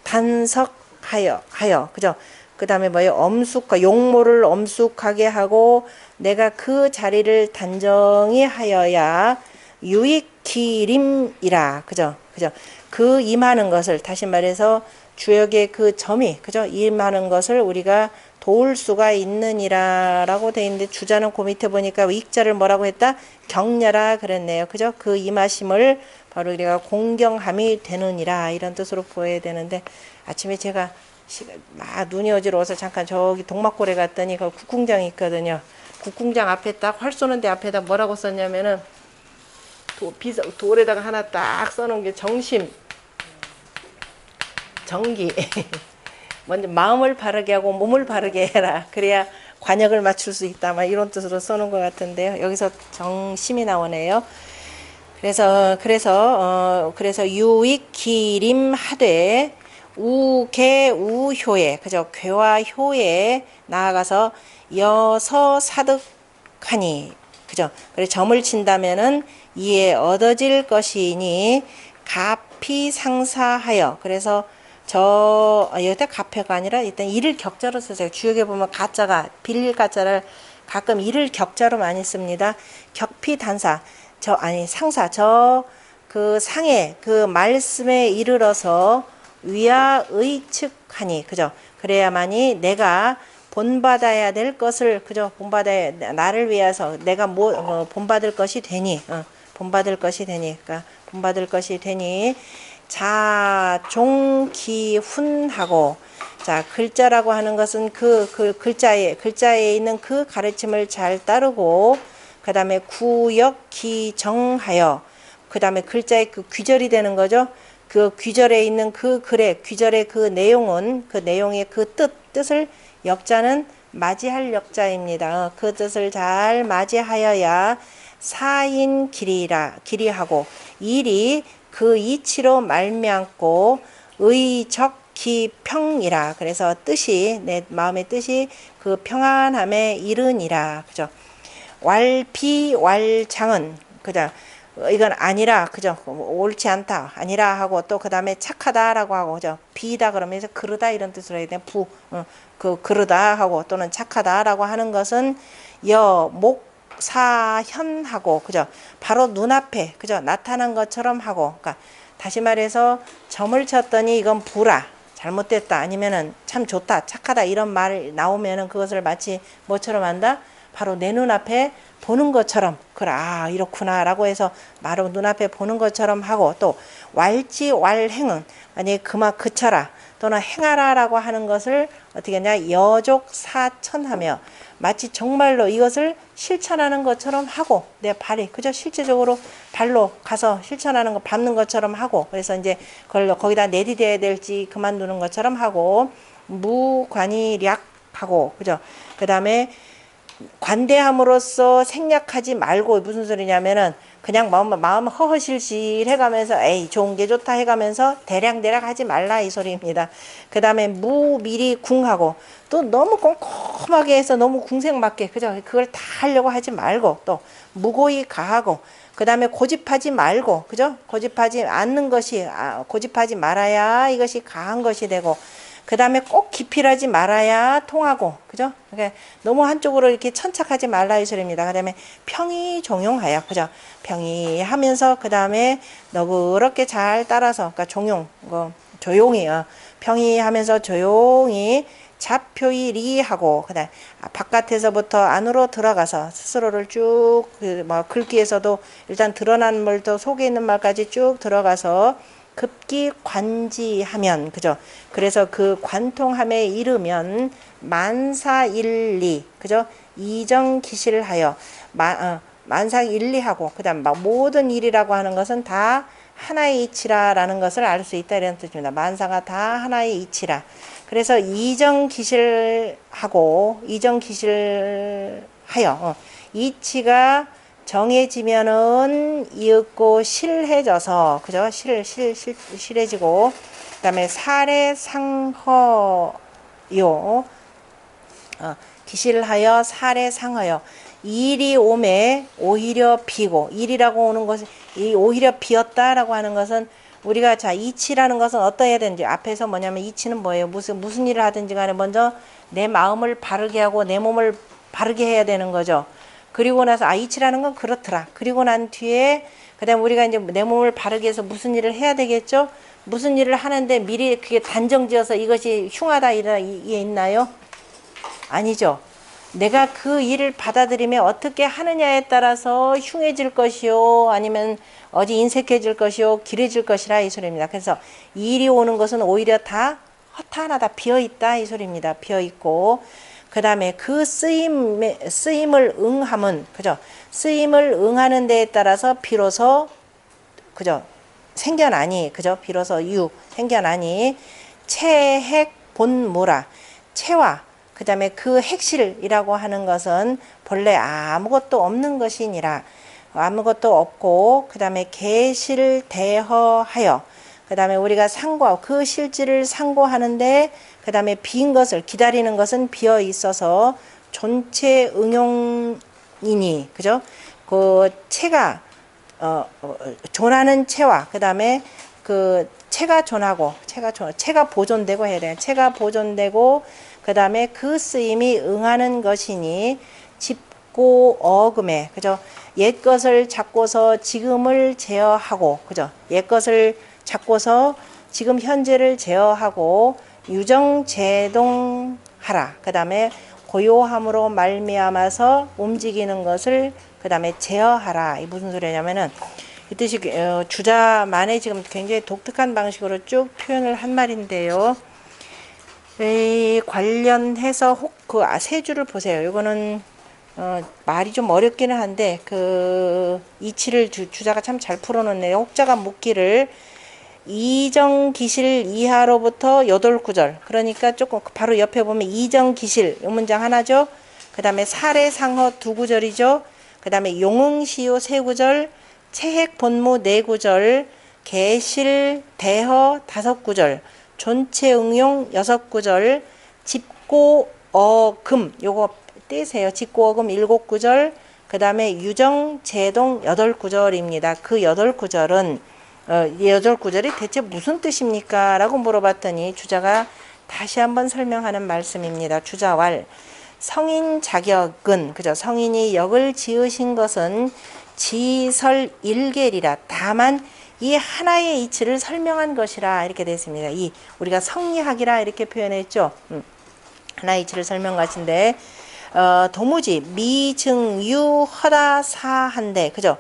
단석하여 그죠? 그 다음에 뭐예요? 용모를 엄숙하게 하고 내가 그 자리를 단정히 하여야 유익기림이라 그죠? 그 임하는 것을 다시 말해서 주역의 그 점이 그죠? 임하는 것을 우리가 도울 수가 있느니라라고 돼 있는데 주자는 그 밑에 보니까 익자를 뭐라고 했다? 격려라 그랬네요. 그죠? 그 임하심을 바로 우리가 공경함이 되느니라 이런 뜻으로 보여야 되는데 아침에 제가 눈이 어지러워서 잠깐 저기 동막골에 갔더니 그 국궁장이 있거든요. 국궁장 앞에 딱 활 쏘는데 앞에다 뭐라고 썼냐면은 돌에다가 하나 딱 써놓은 게 정기 먼저 마음을 바르게 하고 몸을 바르게 해라. 그래야 관역을 맞출 수 있다. 막 이런 뜻으로 써놓은 것 같은데요. 여기서 정심이 나오네요. 그래서 유익기림하되 우계우효에 그죠? 괴와 효에 나아가서 여서사득하니 그죠? 그래 점을 친다면은 이에 얻어질 것이니 가피상사하여 그래서 여기다 가패가 아니라 일단 이를 격자로 쓰세요. 주역에 보면 가짜가 빌릴 가짜를 가끔 이를 격자로 많이 씁니다. 격피단사 상사 그 상에 그 말씀에 이르러서 위하의측하니 그죠? 그래야만이 내가 본받아야 될 것을 그죠? 나를 위해서 내가 본받을 것이 되니 본받을 것이 되니 자종기훈하고 자 글자라고 하는 것은 그 글자에 있는 그 가르침을 잘 따르고 그 다음에 구역기정하여 그 다음에 글자의 그 귀절이 되는 거죠. 그 귀절에 있는 그 글의 귀절의 그 내용의 그 뜻을 역자는 맞이할 역자입니다. 그 뜻을 잘 맞이하여야 사인길이하고 일이 그 이치로 말미암고 의적기평이라 그래서 뜻이 내 마음의 뜻이 그 평안함에 이르니라 그죠? 왈비왈장은 그죠? 이건 아니라 그죠? 옳지 않다 아니라 하고 또 그 다음에 착하다라고 하고 그죠? 비다 그러면서 그르다 이런 뜻으로 해야 돼. 그르다 하고 또는 착하다라고 하는 것은 사현하고 그죠? 바로 눈앞에 그죠? 나타난 것처럼 하고 그러니까 다시 말해서 점을 쳤더니 이건 부라 잘못됐다 아니면은 참 좋다 착하다 이런 말 나오면은 그것을 마치 뭐처럼 한다? 바로 내 눈앞에 보는 것처럼 그래 아 이렇구나라고 해서 바로 눈앞에 보는 것처럼 하고 또 왈지 왈행은 만약에 그마 그쳐라 또는 행하라라고 하는 것을 어떻게 하냐 여족사천하며 마치 정말로 이것을 실천하는 것처럼 하고 내 발이 그저 실제적으로 발로 가서 실천하는 거 밟는 것처럼 하고 그래서 이제 그걸 거기다 내디뎌야 될지 그만두는 것처럼 하고 무관이략하고 그죠 그 다음에 관대함으로써 생략하지 말고 무슨 소리냐면은 그냥 마음 허허실실 해가면서 에이 좋은 게 좋다 해가면서 대략 하지 말라 이 소리입니다. 그 다음에 무미리 궁하고 또 너무 꼼꼼하게 해서 너무 궁색맞게 그죠 그걸 다 하려고 하지 말고 또 무고히 가하고 그 다음에 고집하지 말고 그죠 고집하지 않는 것이 고집하지 말아야 이것이 가한 것이 되고 그 다음에 꼭 기필하지 말아야 통하고 그죠 그러니까 너무 한쪽으로 이렇게 천착하지 말라 이 소리입니다. 그 다음에 평이 종용하여 그죠 평이 하면서 그 다음에 너그럽게 잘 따라서 그러니까 종용 조용히 평이 하면서 조용히 자표히 리하고 그다음 바깥에서부터 안으로 들어가서 스스로를 쭉 글귀에서도 일단 드러난 말도 속에 있는 말까지 쭉 들어가서 급기 관지하면 그죠 그래서 그 관통함에 이르면 만사일리 그죠 이정기실하여 만사일리하고 그다음 모든 일이라고 하는 것은 다 하나의 이치라라는 것을 알 수 있다 이런 뜻입니다. 만사가 다 하나의 이치라. 그래서 이정기실하고 이정기실하여 이치가 정해지면은 이윽고 실해져서 그죠 실해지고 그다음에 사례상허요 기실하여 사례상허요 일이 오매 오히려 비고 일이라고 오는 것은 이 오히려 비었다라고 하는 것은 우리가 자 이치라는 것은 어떠해야 되는지 앞에서 뭐냐면 이치는 뭐예요 무슨 일을 하든지 간에 먼저 내 마음을 바르게 하고 내 몸을 바르게 해야 되는 거죠. 그리고 나서 이치라는 건 그렇더라. 그리고 난 뒤에 그다음 우리가 이제 내 몸을 바르게 해서 무슨 일을 해야 되겠죠? 무슨 일을 하는데 미리 그게 단정지어서 이것이 흉하다 이게 있나요? 아니죠. 내가 그 일을 받아들이며 어떻게 하느냐에 따라서 흉해질 것이요 아니면 어디 인색해질 것이요 길해질 것이라 이 소리입니다. 그래서 일이 오는 것은 오히려 다 허탄하다 비어있다 이 소리입니다. 비어있고 그 다음에 그 쓰임을 응함은 그죠 쓰임을 응하는 데에 따라서 비로소 그죠 생겨나니 그죠 비로소 생겨나니 체핵 본무라 체와 그 다음에 그 핵실이라고 하는 것은 본래 아무것도 없는 것이니라 아무것도 없고 그 다음에 계실 대허하여 그 다음에 우리가 상고 그 실질을 상고하는데 그 다음에 빈 것을 기다리는 것은 비어 있어서 존체 응용이니 그죠 그 체가 존하는 체와 그 다음에 그 체가 존하고 체가 보존되고 해야 돼요. 체가 보존되고 그 다음에 그 쓰임이 응하는 것이니 집고 어금에 그죠 옛 것을 잡고서 지금을 제어하고 그죠 옛 것을 잡고서 지금 현재를 제어하고 유정제동하라. 그 다음에 고요함으로 말미암아서 움직이는 것을 그 다음에 제어하라. 이 무슨 소리냐면은 이 뜻이 주자만의 지금 굉장히 독특한 방식으로 쭉 표현을 한 말인데요. 이 관련해서 세 줄을 보세요. 이거는 말이 좀 어렵기는 한데 그 이치를 주자가 참 잘 풀어놓네요. 혹자가 묻기를 이정기실 이하로부터 8구절 그러니까 조금 바로 옆에 보면 이정기실 이 문장 하나죠. 그 다음에 사례상허 2구절이죠. 그 다음에 용응시효 3구절 체핵본무 4구절 계실 대허 5구절 존체응용 6구절 집고어금 요거 떼세요. 집고어금 7구절 그 다음에 유정제동 8구절입니다. 그 8구절은 이 8구절이 대체 무슨 뜻입니까? 라고 물어봤더니 주자가 다시 한번 설명하는 말씀입니다. 주자왈 성인 자격은 그죠? 성인이 역을 지으신 것은 지설일계리라 다만 이 하나의 이치를 설명한 것이라 이렇게 됐습니다. 우리가 성리학이라 이렇게 표현했죠. 하나의 이치를 설명한 것인데 도무지 미증유 허다 사한데 그죠?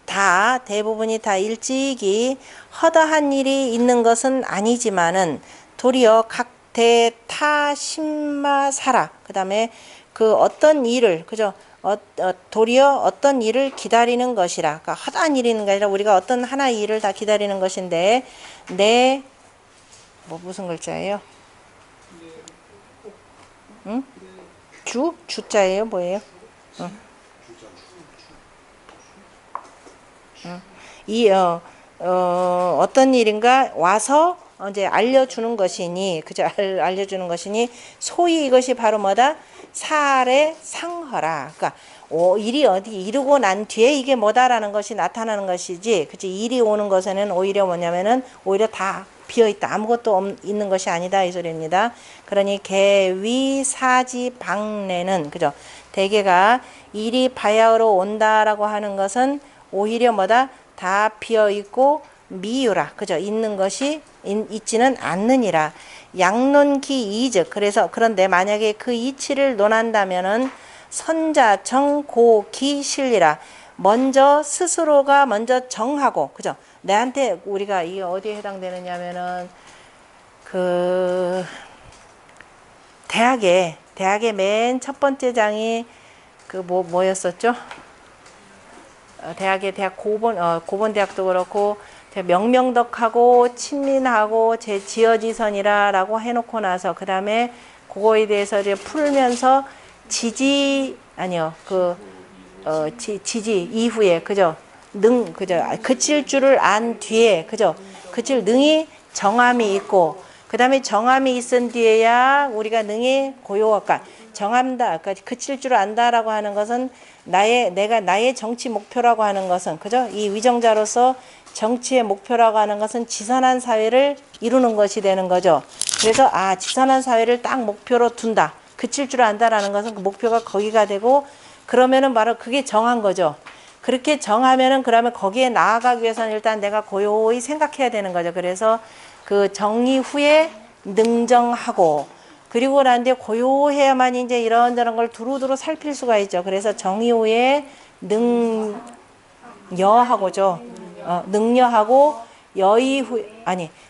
다 대부분이 다 일찍이 허다한 일이 있는 것은 아니지만은 도리어 각대타 심마사라 그다음에 그 어떤 일을 그죠? 도리어 어떤 일을 기다리는 것이라. 그러니까 허다한 일이 있는 게 아니라 우리가 어떤 하나의 일을 다 기다리는 것인데 무슨 글자예요? 응? 주자예요? 뭐예요? 어떤 일인가 와서 이제 알려주는 것이니, 그죠? 알려주는 것이니, 소위 이것이 바로 뭐다? 사례 상허라. 그러니까, 일이 어디 이루고 난 뒤에 이게 뭐다라는 것이 나타나는 것이지, 그치? 일이 오는 것에는 오히려 뭐냐면은, 오히려 다 비어있다. 아무것도 있는 것이 아니다. 이 소리입니다. 그러니, 개위사지 방내는, 그죠? 대개가 일이 바야흐로 온다라고 하는 것은 오히려 뭐다? 다 비어있고 미유라. 그죠? 있는 것이 있지는 않느니라. 양론기 이즉. 그런데 만약에 그 이치를 논한다면은 선자정 고기 실리라. 먼저 스스로가 먼저 정하고, 그죠? 내한테 우리가 이게 어디에 해당되느냐면은 그 대학의 맨 첫 번째 장이 그 뭐였었죠? 대학 고본대학도 그렇고 명명덕하고 친민하고 제 지어지선이라라고 해놓고 나서 그 다음에 그거에 대해서 이제 풀면서 지지 이후에 그죠? 그죠? 그칠 줄을 안 뒤에 그죠? 그칠 능히 정함이 있고 그 다음에 정함이 있은 뒤에야 우리가 능히 고요할까 정함다. 그러니까 그칠 줄 안다라고 하는 것은 나의 정치 목표라고 하는 것은 그죠? 이 위정자로서 정치의 목표라고 하는 것은 지선한 사회를 이루는 것이 되는 거죠. 그래서 지선한 사회를 딱 목표로 둔다. 그칠 줄 안다라는 것은 그 목표가 거기가 되고 그러면은 바로 그게 정한 거죠. 그렇게 정하면은 그러면 거기에 나아가기 위해서는 일단 내가 고요히 생각해야 되는 거죠. 그래서 그 정의 후에 능정하고 그리고 난 뒤에 고요해야만 이제 이런저런 걸 두루두루 살필 수가 있죠. 그래서 정의 후에 능여하고죠. 능여하고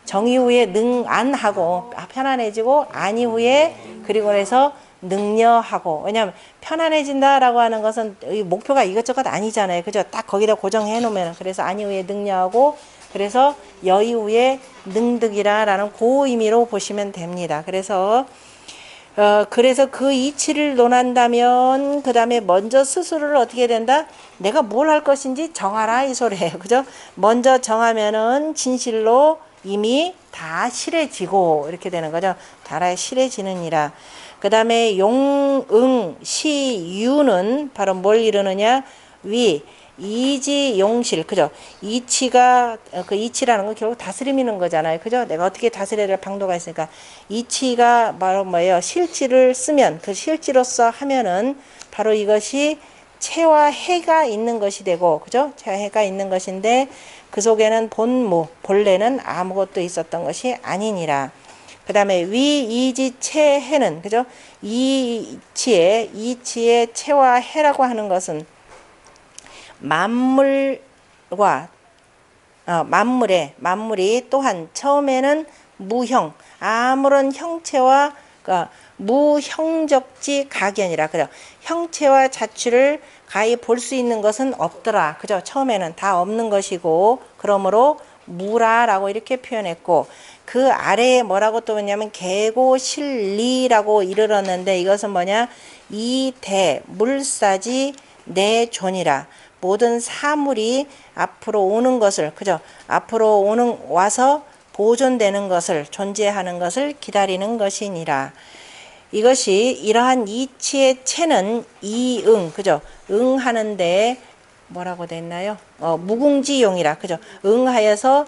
정의 후에 능안하고 편안해지고 안이 후에 그리고 그래서 능여하고 왜냐하면 편안해진다라고 하는 것은 목표가 이것저것 아니잖아요. 그죠? 딱 거기다 고정해 놓으면 그래서 안이 후에 능여하고 그래서 여의 후에 능득이라라는 그 의미로 보시면 됩니다. 그래서 그 이치를 논한다면 그 다음에 먼저 스스로를 어떻게 된다? 내가 뭘 할 것인지 정하라 이 소리예요. 그죠? 먼저 정하면은 진실로 이미 다 실해지고 이렇게 되는 거죠. 다 실해지느니라. 그 다음에 용응 시유는 바로 뭘 이루느냐? 이지 용실 그죠? 이치가 그 이치라는 건 결국 다스리는 거잖아요. 그죠? 내가 어떻게 다스려야 될 방도가 있으니까 이치가 바로 뭐예요? 실지를 쓰면 그 실지로서 하면은 바로 이것이 체와 해가 있는 것이 되고 그죠? 체와 해가 있는 것인데 그 속에는 본래는 아무것도 있었던 것이 아니니라. 그 다음에 이지 체해는 그죠? 이치의 체와 해라고 하는 것은 만물이 또한 처음에는 무형 아무런 형체와 무형적지 각연이라 그죠? 형체와 자취를 가히 볼 수 있는 것은 없더라 그죠? 처음에는 다 없는 것이고 그러므로 무라라고 이렇게 표현했고 그 아래에 뭐라고 또 뭐냐면 개고실리라고 이르렀는데 이것은 뭐냐? 이대 물사지 내존이라 모든 사물이 앞으로 오는 것을 그죠? 앞으로 와서 보존되는 것을 존재하는 것을 기다리는 것이니라. 이것이 이러한 이치의 체는 이응 그죠? 응하는데 뭐라고 됐나요? 무궁지용이라 그죠? 응하여서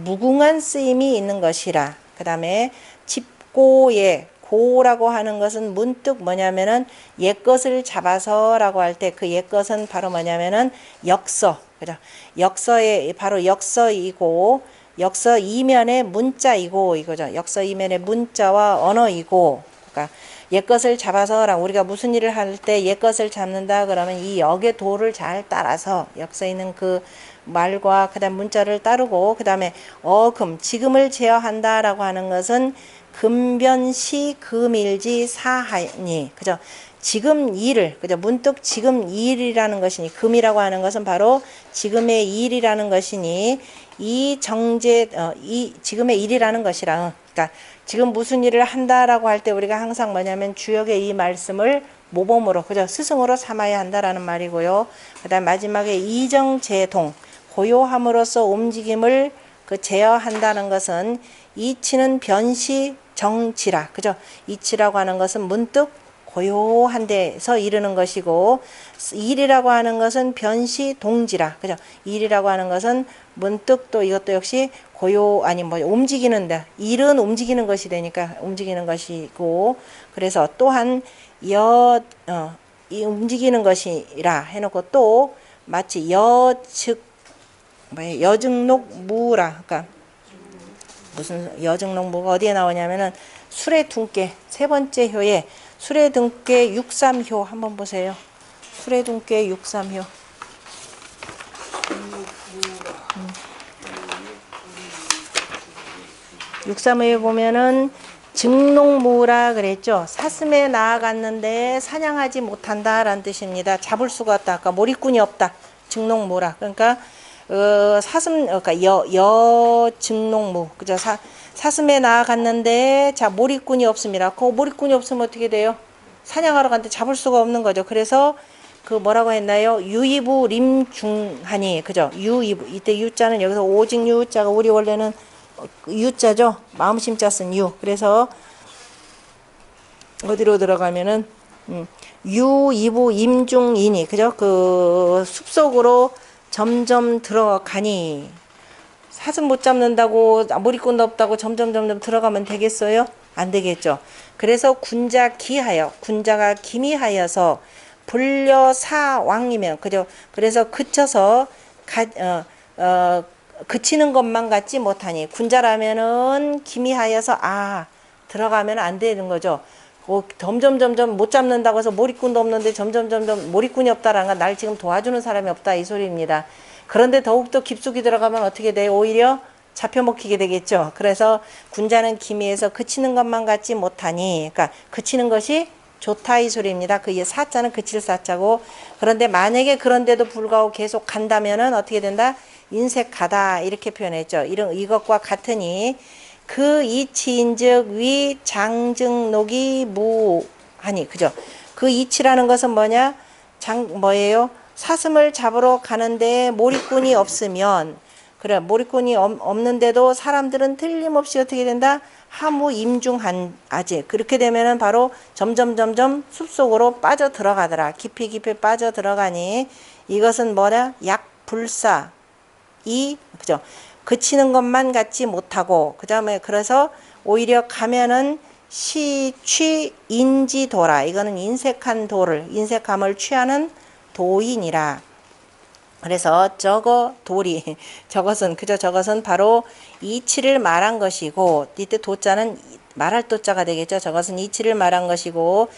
무궁한 쓰임이 있는 것이라. 그 다음에 집고예 고라고 하는 것은 문득 뭐냐면은 옛것을 잡아서라고 할 때 그 옛것은 바로 뭐냐면은 역서 그죠? 역서의 바로 역서이고 역서 이면의 문자이고 이거죠. 역서 이면의 문자와 언어이고 그러니까 옛것을 잡아서라고 우리가 무슨 일을 할 때 옛것을 잡는다 그러면 이 역의 도를 잘 따라서 역서 있는 그 말과 그다음 문자를 따르고 그다음에 어금 지금을 제어한다라고 하는 것은 금변시 금일지 사하니 그죠? 지금 일을 그죠? 문득 지금 일이라는 것이니 금이라고 하는 것은 바로 지금의 일이라는 것이니 이 정제 이 지금의 일이라는 것이라 그러니까 지금 무슨 일을 한다라고 할 때 우리가 항상 뭐냐면 주역의 이 말씀을 모범으로 그죠? 스승으로 삼아야 한다라는 말이고요. 그다음 마지막에 이정제동 고요함으로써 움직임을 그 제어한다는 것은 이치는 변시 정치라 그죠? 이치라고 하는 것은 문득 고요한 데서 이르는 것이고 일이라고 하는 것은 변시 동지라 그죠? 일이라고 하는 것은 문득 또 이것도 역시 고요 아니 뭐 움직이는데 일은 움직이는 것이 되니까 움직이는 것이고 그래서 또한 이 움직이는 것이라 해놓고 또 마치 여증록 무라 그러니까 무슨 여증록 무가 어디에 나오냐면은 술의 둥깨 세 번째 효에 술의 둥깨 63효 한번 보세요. 술의 둥깨 63효. 63호에 보면은 증농무라 그랬죠. 사슴에 나아갔는데 사냥하지 못한다라는 뜻입니다. 잡을 수가 없다. 그러니까 몰입꾼이 없다. 증농무라. 그러니까 그러니까 여증농무 그죠? 사슴에 나아갔는데 자 몰입꾼이 없습니다. 그 몰입꾼이 없으면 어떻게 돼요? 사냥하러 갔는데 잡을 수가 없는 거죠. 그래서 그 뭐라고 했나요? 유이부 림중하니 그죠? 유이부 이때 유자는 여기서 오직 유자가 우리 원래는 유자죠. 마음심자 쓴 유. 그래서 어디로 들어가면은 유이부 임중이니 그죠? 그 숲속으로 점점 들어가니 사슴 못 잡는다고 몰입꾼도 없다고 점점 들어가면 되겠어요? 안 되겠죠. 그래서 군자가 기미하여서 불려사왕이면 그죠? 그래서 그쳐서 그치는 것만 같지 못하니 군자라면은 기미하여서 들어가면 안 되는 거죠. 점점 못 잡는다고 해서 몰입꾼도 없는데 점점 몰입꾼이 없다라는 건 날 지금 도와주는 사람이 없다 이 소리입니다. 그런데 더욱더 깊숙이 들어가면 어떻게 돼요? 오히려 잡혀먹히게 되겠죠. 그래서 군자는 기미에서 그치는 것만 같지 못하니 그러니까 그치는 것이 좋다 이 소리입니다. 그 사자는 그칠 사자고 그런데 만약에 그런데도 불구하고 계속 간다면은 어떻게 된다? 인색하다 이렇게 표현했죠. 이것과 같으니 그 이치인즉 위 장증록이 무하니 그죠? 그 이치라는 것은 뭐예요? 사슴을 잡으러 가는데 몰입꾼이 없으면 그래 몰입꾼이 없는데도 사람들은 틀림없이 어떻게 된다? 하무 임중한 아재 그렇게 되면은 바로 점점 숲속으로 빠져 들어가더라. 깊이 빠져 들어가니 이것은 약불사 그죠? 그치는 것만 같지 못하고 그다음에 그래서 오히려 가면은 시취인지도라 이거는 인색함을 취하는 도인이라. 그래서 저것은 바로 이치를 말한 것이고 이때 도자는 말할 도자가 되겠죠. 저것은 이치를 말한 것이고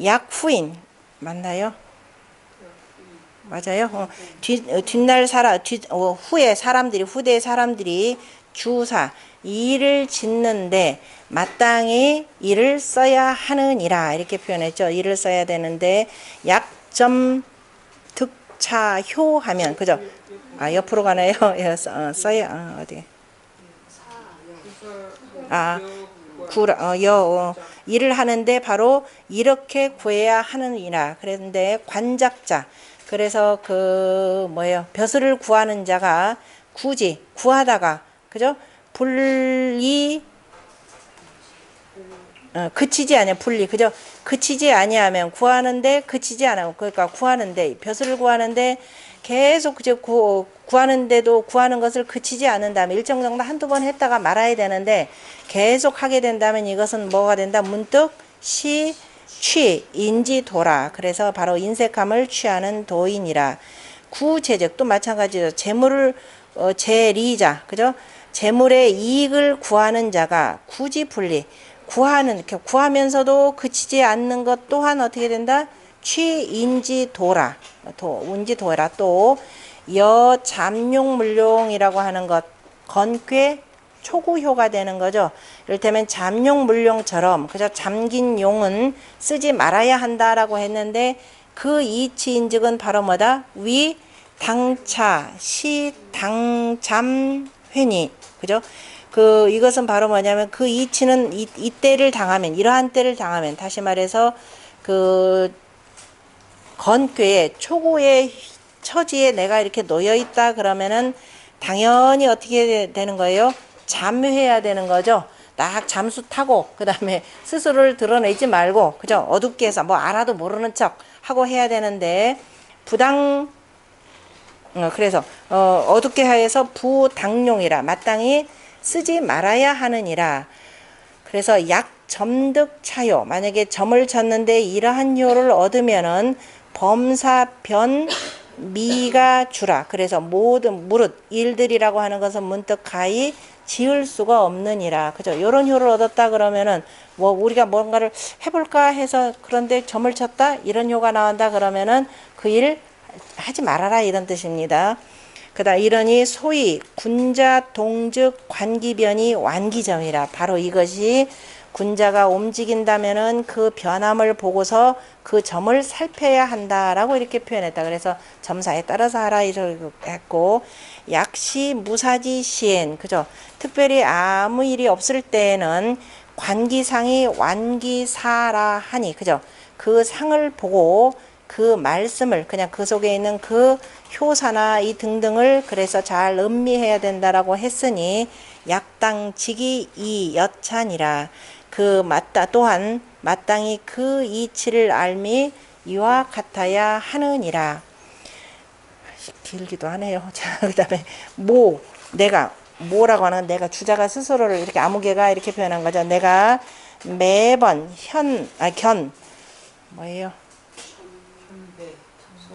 약후인 맞나요? 맞아요. 후대의 사람들이 주사 일을 짓는데 마땅히 일을 써야 하느니라 이렇게 표현했죠. 일을 써야 되는데 약점 득차효 하면 그죠? 옆으로 가나요? 써야 어디? 일을 하는데 바로 이렇게 구해야 하느니라. 그런데 관작자 그래서 벼슬을 구하는 자가 굳이 구하다가 그죠? 그치지 아니야 그죠? 그치지 아니하면 구하는데 그치지 않아 그러니까 구하는데 벼슬을 구하는데 계속 그저 구하는데도 구하는 것을 그치지 않는다면 일정 정도 한두 번 했다가 말아야 되는데 계속 하게 된다면 이것은 뭐가 된다? 문득 인지도라. 그래서 바로 인색함을 취하는 도인이라. 구제적 또 마찬가지죠. 재물을 재리자 그죠? 재물의 이익을 구하는 자가 굳이 이렇게 구하면서도 그치지 않는 것 또한 어떻게 된다? 취인지도라. 운지도라. 또 여잠용물용이라고 하는 것 건괴 초구효가 되는 거죠. 이를테면 잠용물용처럼 그저 잠긴 용은 쓰지 말아야 한다라고 했는데 그 이치인즉은 바로 뭐다? 위 당차 시 당잠회니 그죠? 이것은 바로 뭐냐면 그 이치는 이때를 당하면 이러한 때를 당하면 다시 말해서 그 건괴의 초구의 처지에 내가 이렇게 놓여 있다 그러면은 당연히 어떻게 되는 거예요? 잠회해야 되는 거죠. 딱 잠수 타고 그다음에 스스로를 드러내지 말고 그죠? 어둡게 해서 뭐 알아도 모르는 척 하고 해야 되는데 그래서 어둡게 하여서 부당용이라 마땅히 쓰지 말아야 하느니라. 그래서 약점득차요. 만약에 점을 쳤는데 이러한 효를 얻으면은 범사변 미가 주라. 그래서 모든 무릇 일들이라고 하는 것은 문득 가히 지을 수가 없느니라. 그죠? 요런 효를 얻었다 그러면은 뭐 우리가 뭔가를 해볼까 해서 그런데 점을 쳤다 이런 효가 나온다 그러면은 그 일 하지 말아라 이런 뜻입니다. 그다음 이러니 소위 군자 동즉 관기변이 완기점이라. 바로 이것이 군자가 움직인다면은 그 변함을 보고서 그 점을 살펴야 한다라고 이렇게 표현했다. 그래서 점사에 따라서 하라 이렇게 했고 약시 무사지 시엔 그죠? 특별히 아무 일이 없을 때에는 관기상이 완기사라 하니 그죠? 그 상을 보고 그 말씀을 그냥 그 속에 있는 그 효사나 이 등등을 그래서 잘 음미해야 된다라고 했으니 약당직이 이 여찬이라. 또한 마땅히 그 이치를 알미 이와 같아야 하느니라. 길기도 하네요. 자, 그 다음에 내가 뭐라고 하는 내가 주자가 스스로를 이렇게 아무개가 이렇게 표현한 거죠. 내가 매번 뭐예요?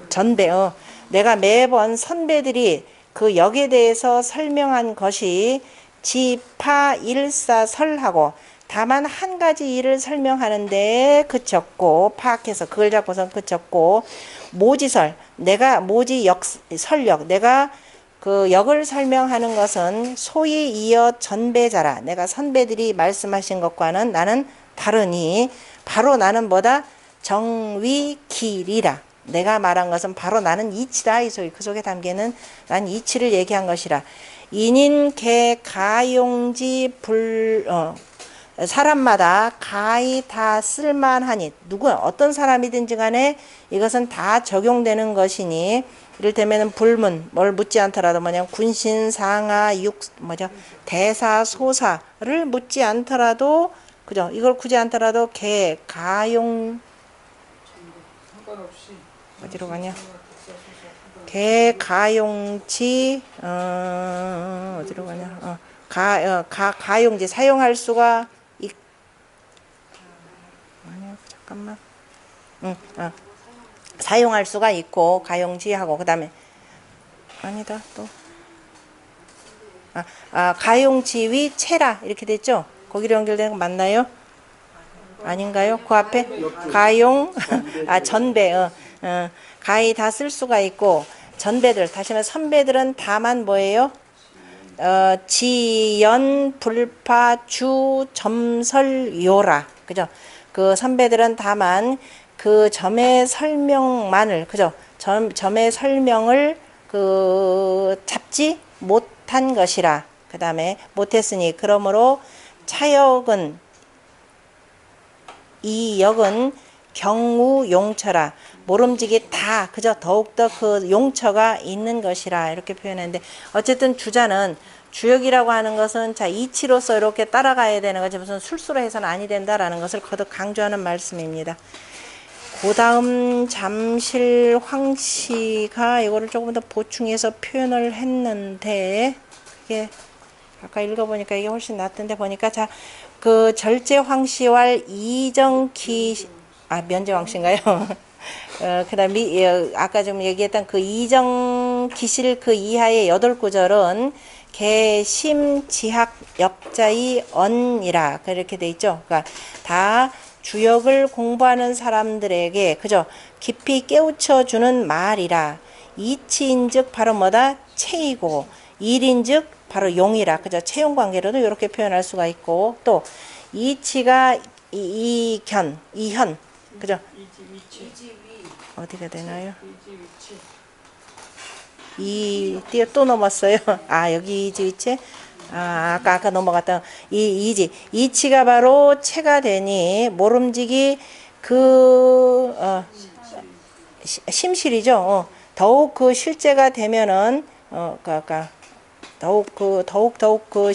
전배. 내가 매번 선배들이 그 역에 대해서 설명한 것이 지파일사설하고 다만 한 가지 일을 설명하는데 그쳤고 파악해서 그걸 잡고선 그쳤고 모지설 내가 설역 내가 그 역을 설명하는 것은 소위 이어 전배자라. 내가 선배들이 말씀하신 것과는 나는 다르니 바로 나는 뭐다? 정위길이라. 내가 말한 것은 바로 나는 이치다. 그 속에 담기는 난 이치를 얘기한 것이라. 인인 개 가용지 사람마다 가히 다 쓸만하니 어떤 사람이든지 간에 이것은 다 적용되는 것이니 이를테면 불문 뭘 묻지 않더라도 군신 상하 대사 소사를 묻지 않더라도 그죠? 이걸 굳이 않더라도 개 가용 상관없이 어디로 가냐? 개 가용치 어디로 가냐? 가용지 사용할 수가 잠깐만. 사용할 수가 있고 가용지하고 그다음에 아니다 또 가용지위 체라 이렇게 됐죠? 거기로 연결되는 거 맞나요? 아닌가요? 그 앞에 가용 전배 가히 다 쓸 수가 있고 전배들 다시 말해 선배들은 다만 뭐예요? 지연 불파 주 점설 요라 그죠? 그 선배들은 다만 그 점의 설명만을 그죠? 점의 설명을 잡지 못한 것이라. 그 다음에 못했으니 그러므로 차역은 이 역은 경우 용처라. 모름지기 다 그저 더욱더 그 용처가 있는 것이라 이렇게 표현했는데 어쨌든 주자는 주역이라고 하는 것은 이치로서 이렇게 따라가야 되는 거지 무슨 술수로 해서는 아니 된다라는 것을 거듭 강조하는 말씀입니다. 그 다음 잠실 황씨가 이거를 조금 더 보충해서 표현을 했는데 그게 아까 읽어보니까 이게 훨씬 낫던데 보니까 그 절제 황씨왈 이정기 면제 황씨인가요? 그 다음에 아까 좀 얘기했던 그 이정기실 그 이하의 8구절은 개심지학 역자의 언이라 그렇게 돼 있죠. 그러니까 다 주역을 공부하는 사람들에게 그죠? 깊이 깨우쳐 주는 말이라. 이치인즉 바로 뭐다? 체이고 일인즉 바로 용이라. 그죠? 채용 관계로도 이렇게 표현할 수가 있고 또 이치가 이현 그죠? 어디가 되나요? 띠 또 넘었어요. 아 여기 이지위치. 아 아까 넘어갔던 이치가 바로 체가 되니 모름지기 심실이죠. 더욱 그 실제가 되면은 더욱 그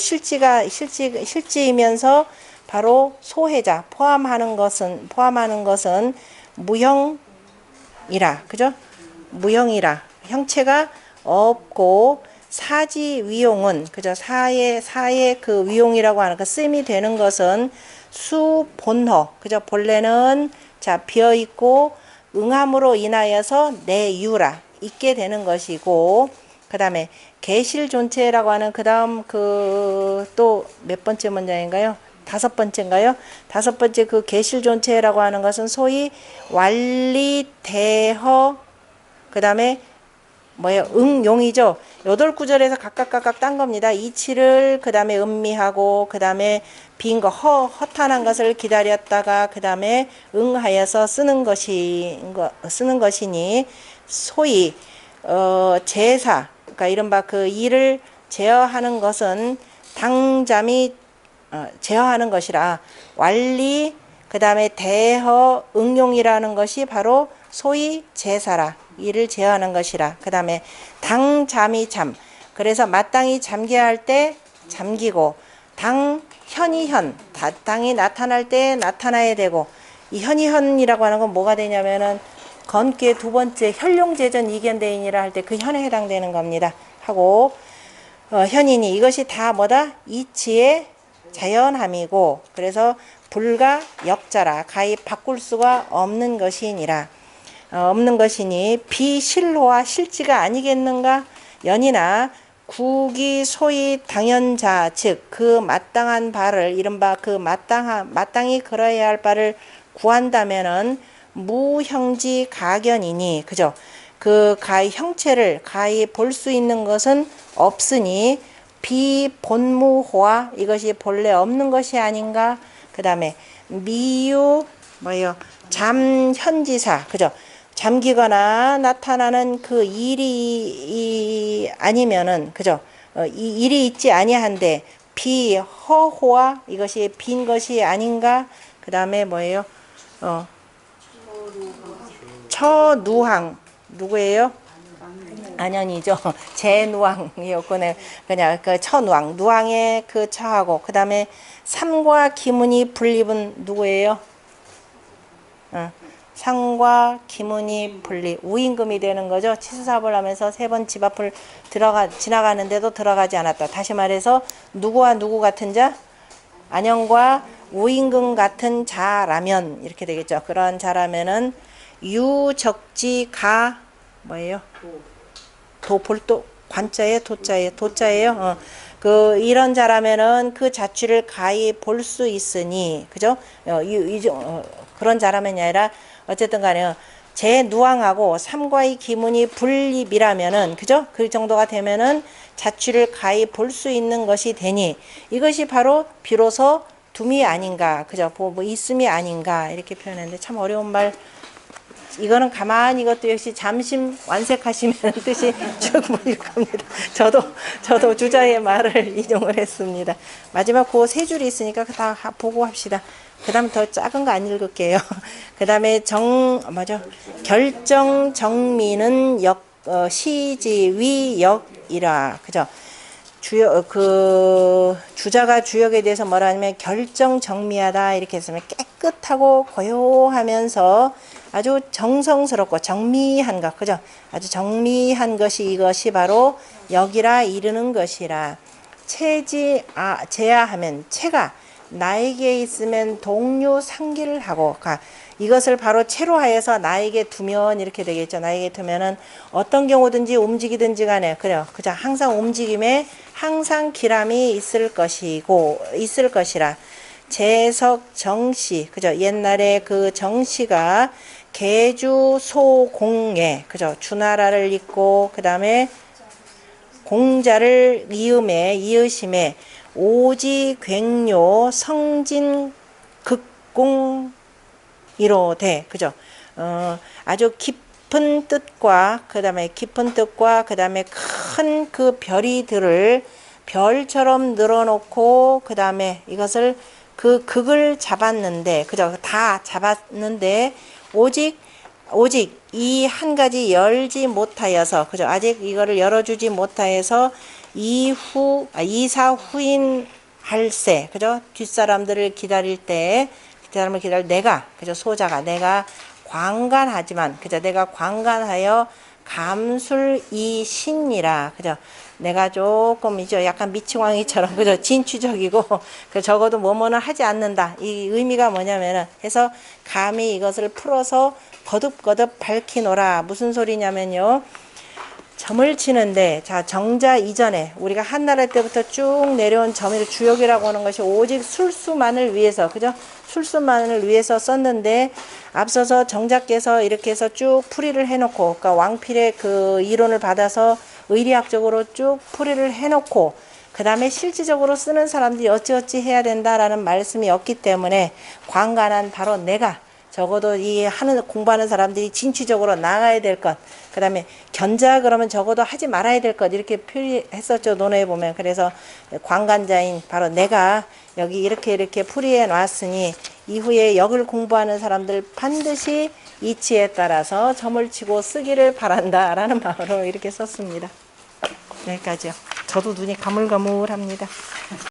실지이면서 바로 소해자 포함하는 것은 무형이라. 그죠? 무형이라. 형체가 없고 사지 위용은 그죠? 사의 그 위용이라고 하는 그 쓰임이 되는 것은 수본허. 그죠? 본래는 자 비어 있고 응함으로 인하여서 내유라 있게 되는 것이고 그다음에 계실존체라고 하는 그다음 그 또 몇 번째 문장인가요? 5번째인가요? 5번째 그 계실존체라고 하는 것은 소위 완리대허 그다음에 뭐예요? 응용이죠. 8구절에서 각각 딴 겁니다. 이치를 그다음에 음미하고 그다음에 빈 거 허탄한 것을 기다렸다가 그다음에 응하여서 쓰는 것이니 소위 제사 그러니까 이른바 그 일을 제어하는 것은 당잠이 제어하는 것이라 완리 그다음에 대허 응용이라는 것이 바로 소위 제사라. 이를 제어하는 것이라. 그 다음에 당잠이 잠. 그래서 마땅히 잠겨야 할 때 잠기고 현이현. 당이 나타날 때 나타나야 되고 이 현이현이라고 하는 건 뭐가 되냐면은 건기의 2번째 현룡제전 이견대인이라 할 때 그 현에 해당되는 겁니다. 하고 현이니 이것이 다 뭐다? 이치의 자연함이고 그래서 불가 역자라. 가히 바꿀 수가 없는 것이니라. 없는 것이니 비실호와 실지가 아니겠는가? 연이나 국이 소위 당연자 즉 그 마땅한 바를 이른바 그 마땅히 그러해야 할 바를 구한다면은 무형지 가견이니 그죠? 그 가히 형체를 가히 볼 수 있는 것은 없으니 비본무호와 이것이 본래 없는 것이 아닌가? 그 다음에 미유 뭐예요? 잠현지사 그죠? 잠기거나 나타나는 그 일이 아니면은 그죠? 이 일이 있지 아니한데 비허호와 이것이 빈 것이 아닌가? 그 다음에 뭐예요? 처누항 누구예요? 안현이죠. 제누항이었구나. 그냥 그 처누항 누항의 그 처하고 그 다음에 삼과 기문이 분립은 누구예요? 상과 기문이 분리 우임금이 되는 거죠. 치수사업을 하면서 3번 집 앞을 지나가는데도 들어가지 않았다. 다시 말해서 누구와 누구 같은 자? 안현과 우임금 같은 자라면 이렇게 되겠죠. 그런 자라면은 유적지가 뭐예요? 도볼도 관자예요, 도자예요. 그 이런 자라면은 그 자취를 가히 볼 수 있으니 그죠? 그런 자라면이 아니라 어쨌든 간에 제누항하고 삼과의 기문이 분립이라면은 그죠? 그 정도가 되면은 자취를 가히 볼 수 있는 것이 되니 이것이 바로 비로소 둠이 아닌가 그죠? 뭐 있음이 아닌가 이렇게 표현했는데 참 어려운 말. 이거는 가만히 이것도 역시 잠심 완색하시면 뜻이 쭉 보일 겁니다. 저도 주자의 말을 인용을 했습니다. 마지막 그 3줄이 있으니까 다 보고 합시다. 그 다음 더 작은 거 안 읽을게요. 그 다음에 결정 정미는 시지위역이라. 그죠? 주자가 주역에 대해서 뭐라 하냐면 결정 정미하다 이렇게 했으면 깨끗하고 고요하면서 아주 정성스럽고 정미한 것, 그죠? 아주 정미한 것이 이것이 바로 역이라 이르는 것이라. 제야하면 체가 나에게 있으면 동류상기를 하고 이것을 바로 채로하여서 나에게 두면 이렇게 되겠죠. 나에게 두면은 어떤 경우든지 움직이든지 간에 그래요. 그죠. 항상 움직임에 항상 기람이 있을 것이라. 재석 정씨 그죠. 옛날에 그 정씨가 계주 소공예 그죠. 주나라를 잇고 그 다음에 공자를 이으심에 오지 괭요 성진 극공 이로돼 그죠. 아주 깊은 뜻과 그 다음에 큰 그 별이들을 별처럼 늘어놓고 그 다음에 이것을 그 극을 잡았는데 그죠. 다 잡았는데 오직 이 한 가지 열지 못하여서 그죠. 아직 이거를 열어주지 못하여서 이사 후인 할세 그죠. 뒷사람들을 기다릴 내가 그죠. 소자가 내가 광간하지만 그죠. 내가 광간하여 감술 이 신이라 그죠. 내가 조금 이제 약간 미치광이처럼 그죠. 진취적이고 그 적어도 뭐뭐는 하지 않는다. 이 의미가 뭐냐면은 해서 감히 이것을 풀어서 거듭거듭 밝히노라. 무슨 소리냐면요. 점을 치는데 자 정자 이전에 우리가 한나라 때부터 쭉 내려온 점을 주역이라고 하는 것이 오직 술수만을 위해서 그죠. 술수만을 위해서 썼는데 앞서서 정자께서 이렇게 해서 쭉 풀이를 해놓고 그러니까 왕필의 그 이론을 받아서 의리학적으로 쭉 풀이를 해놓고 그 다음에 실질적으로 쓰는 사람들이 어찌어찌 해야 된다라는 말씀이 없기 때문에 광간한 바로 내가 적어도 공부하는 사람들이 진취적으로 나가야 될 것. 그 다음에 견자 그러면 적어도 하지 말아야 될 것. 이렇게 표현했었죠. 논어에 보면. 그래서 광간자인 바로 내가 여기 이렇게 풀이해 놨으니 이후에 역을 공부하는 사람들 반드시 이치에 따라서 점을 치고 쓰기를 바란다. 라는 마음으로 이렇게 썼습니다. 여기까지요. 저도 눈이 가물가물합니다.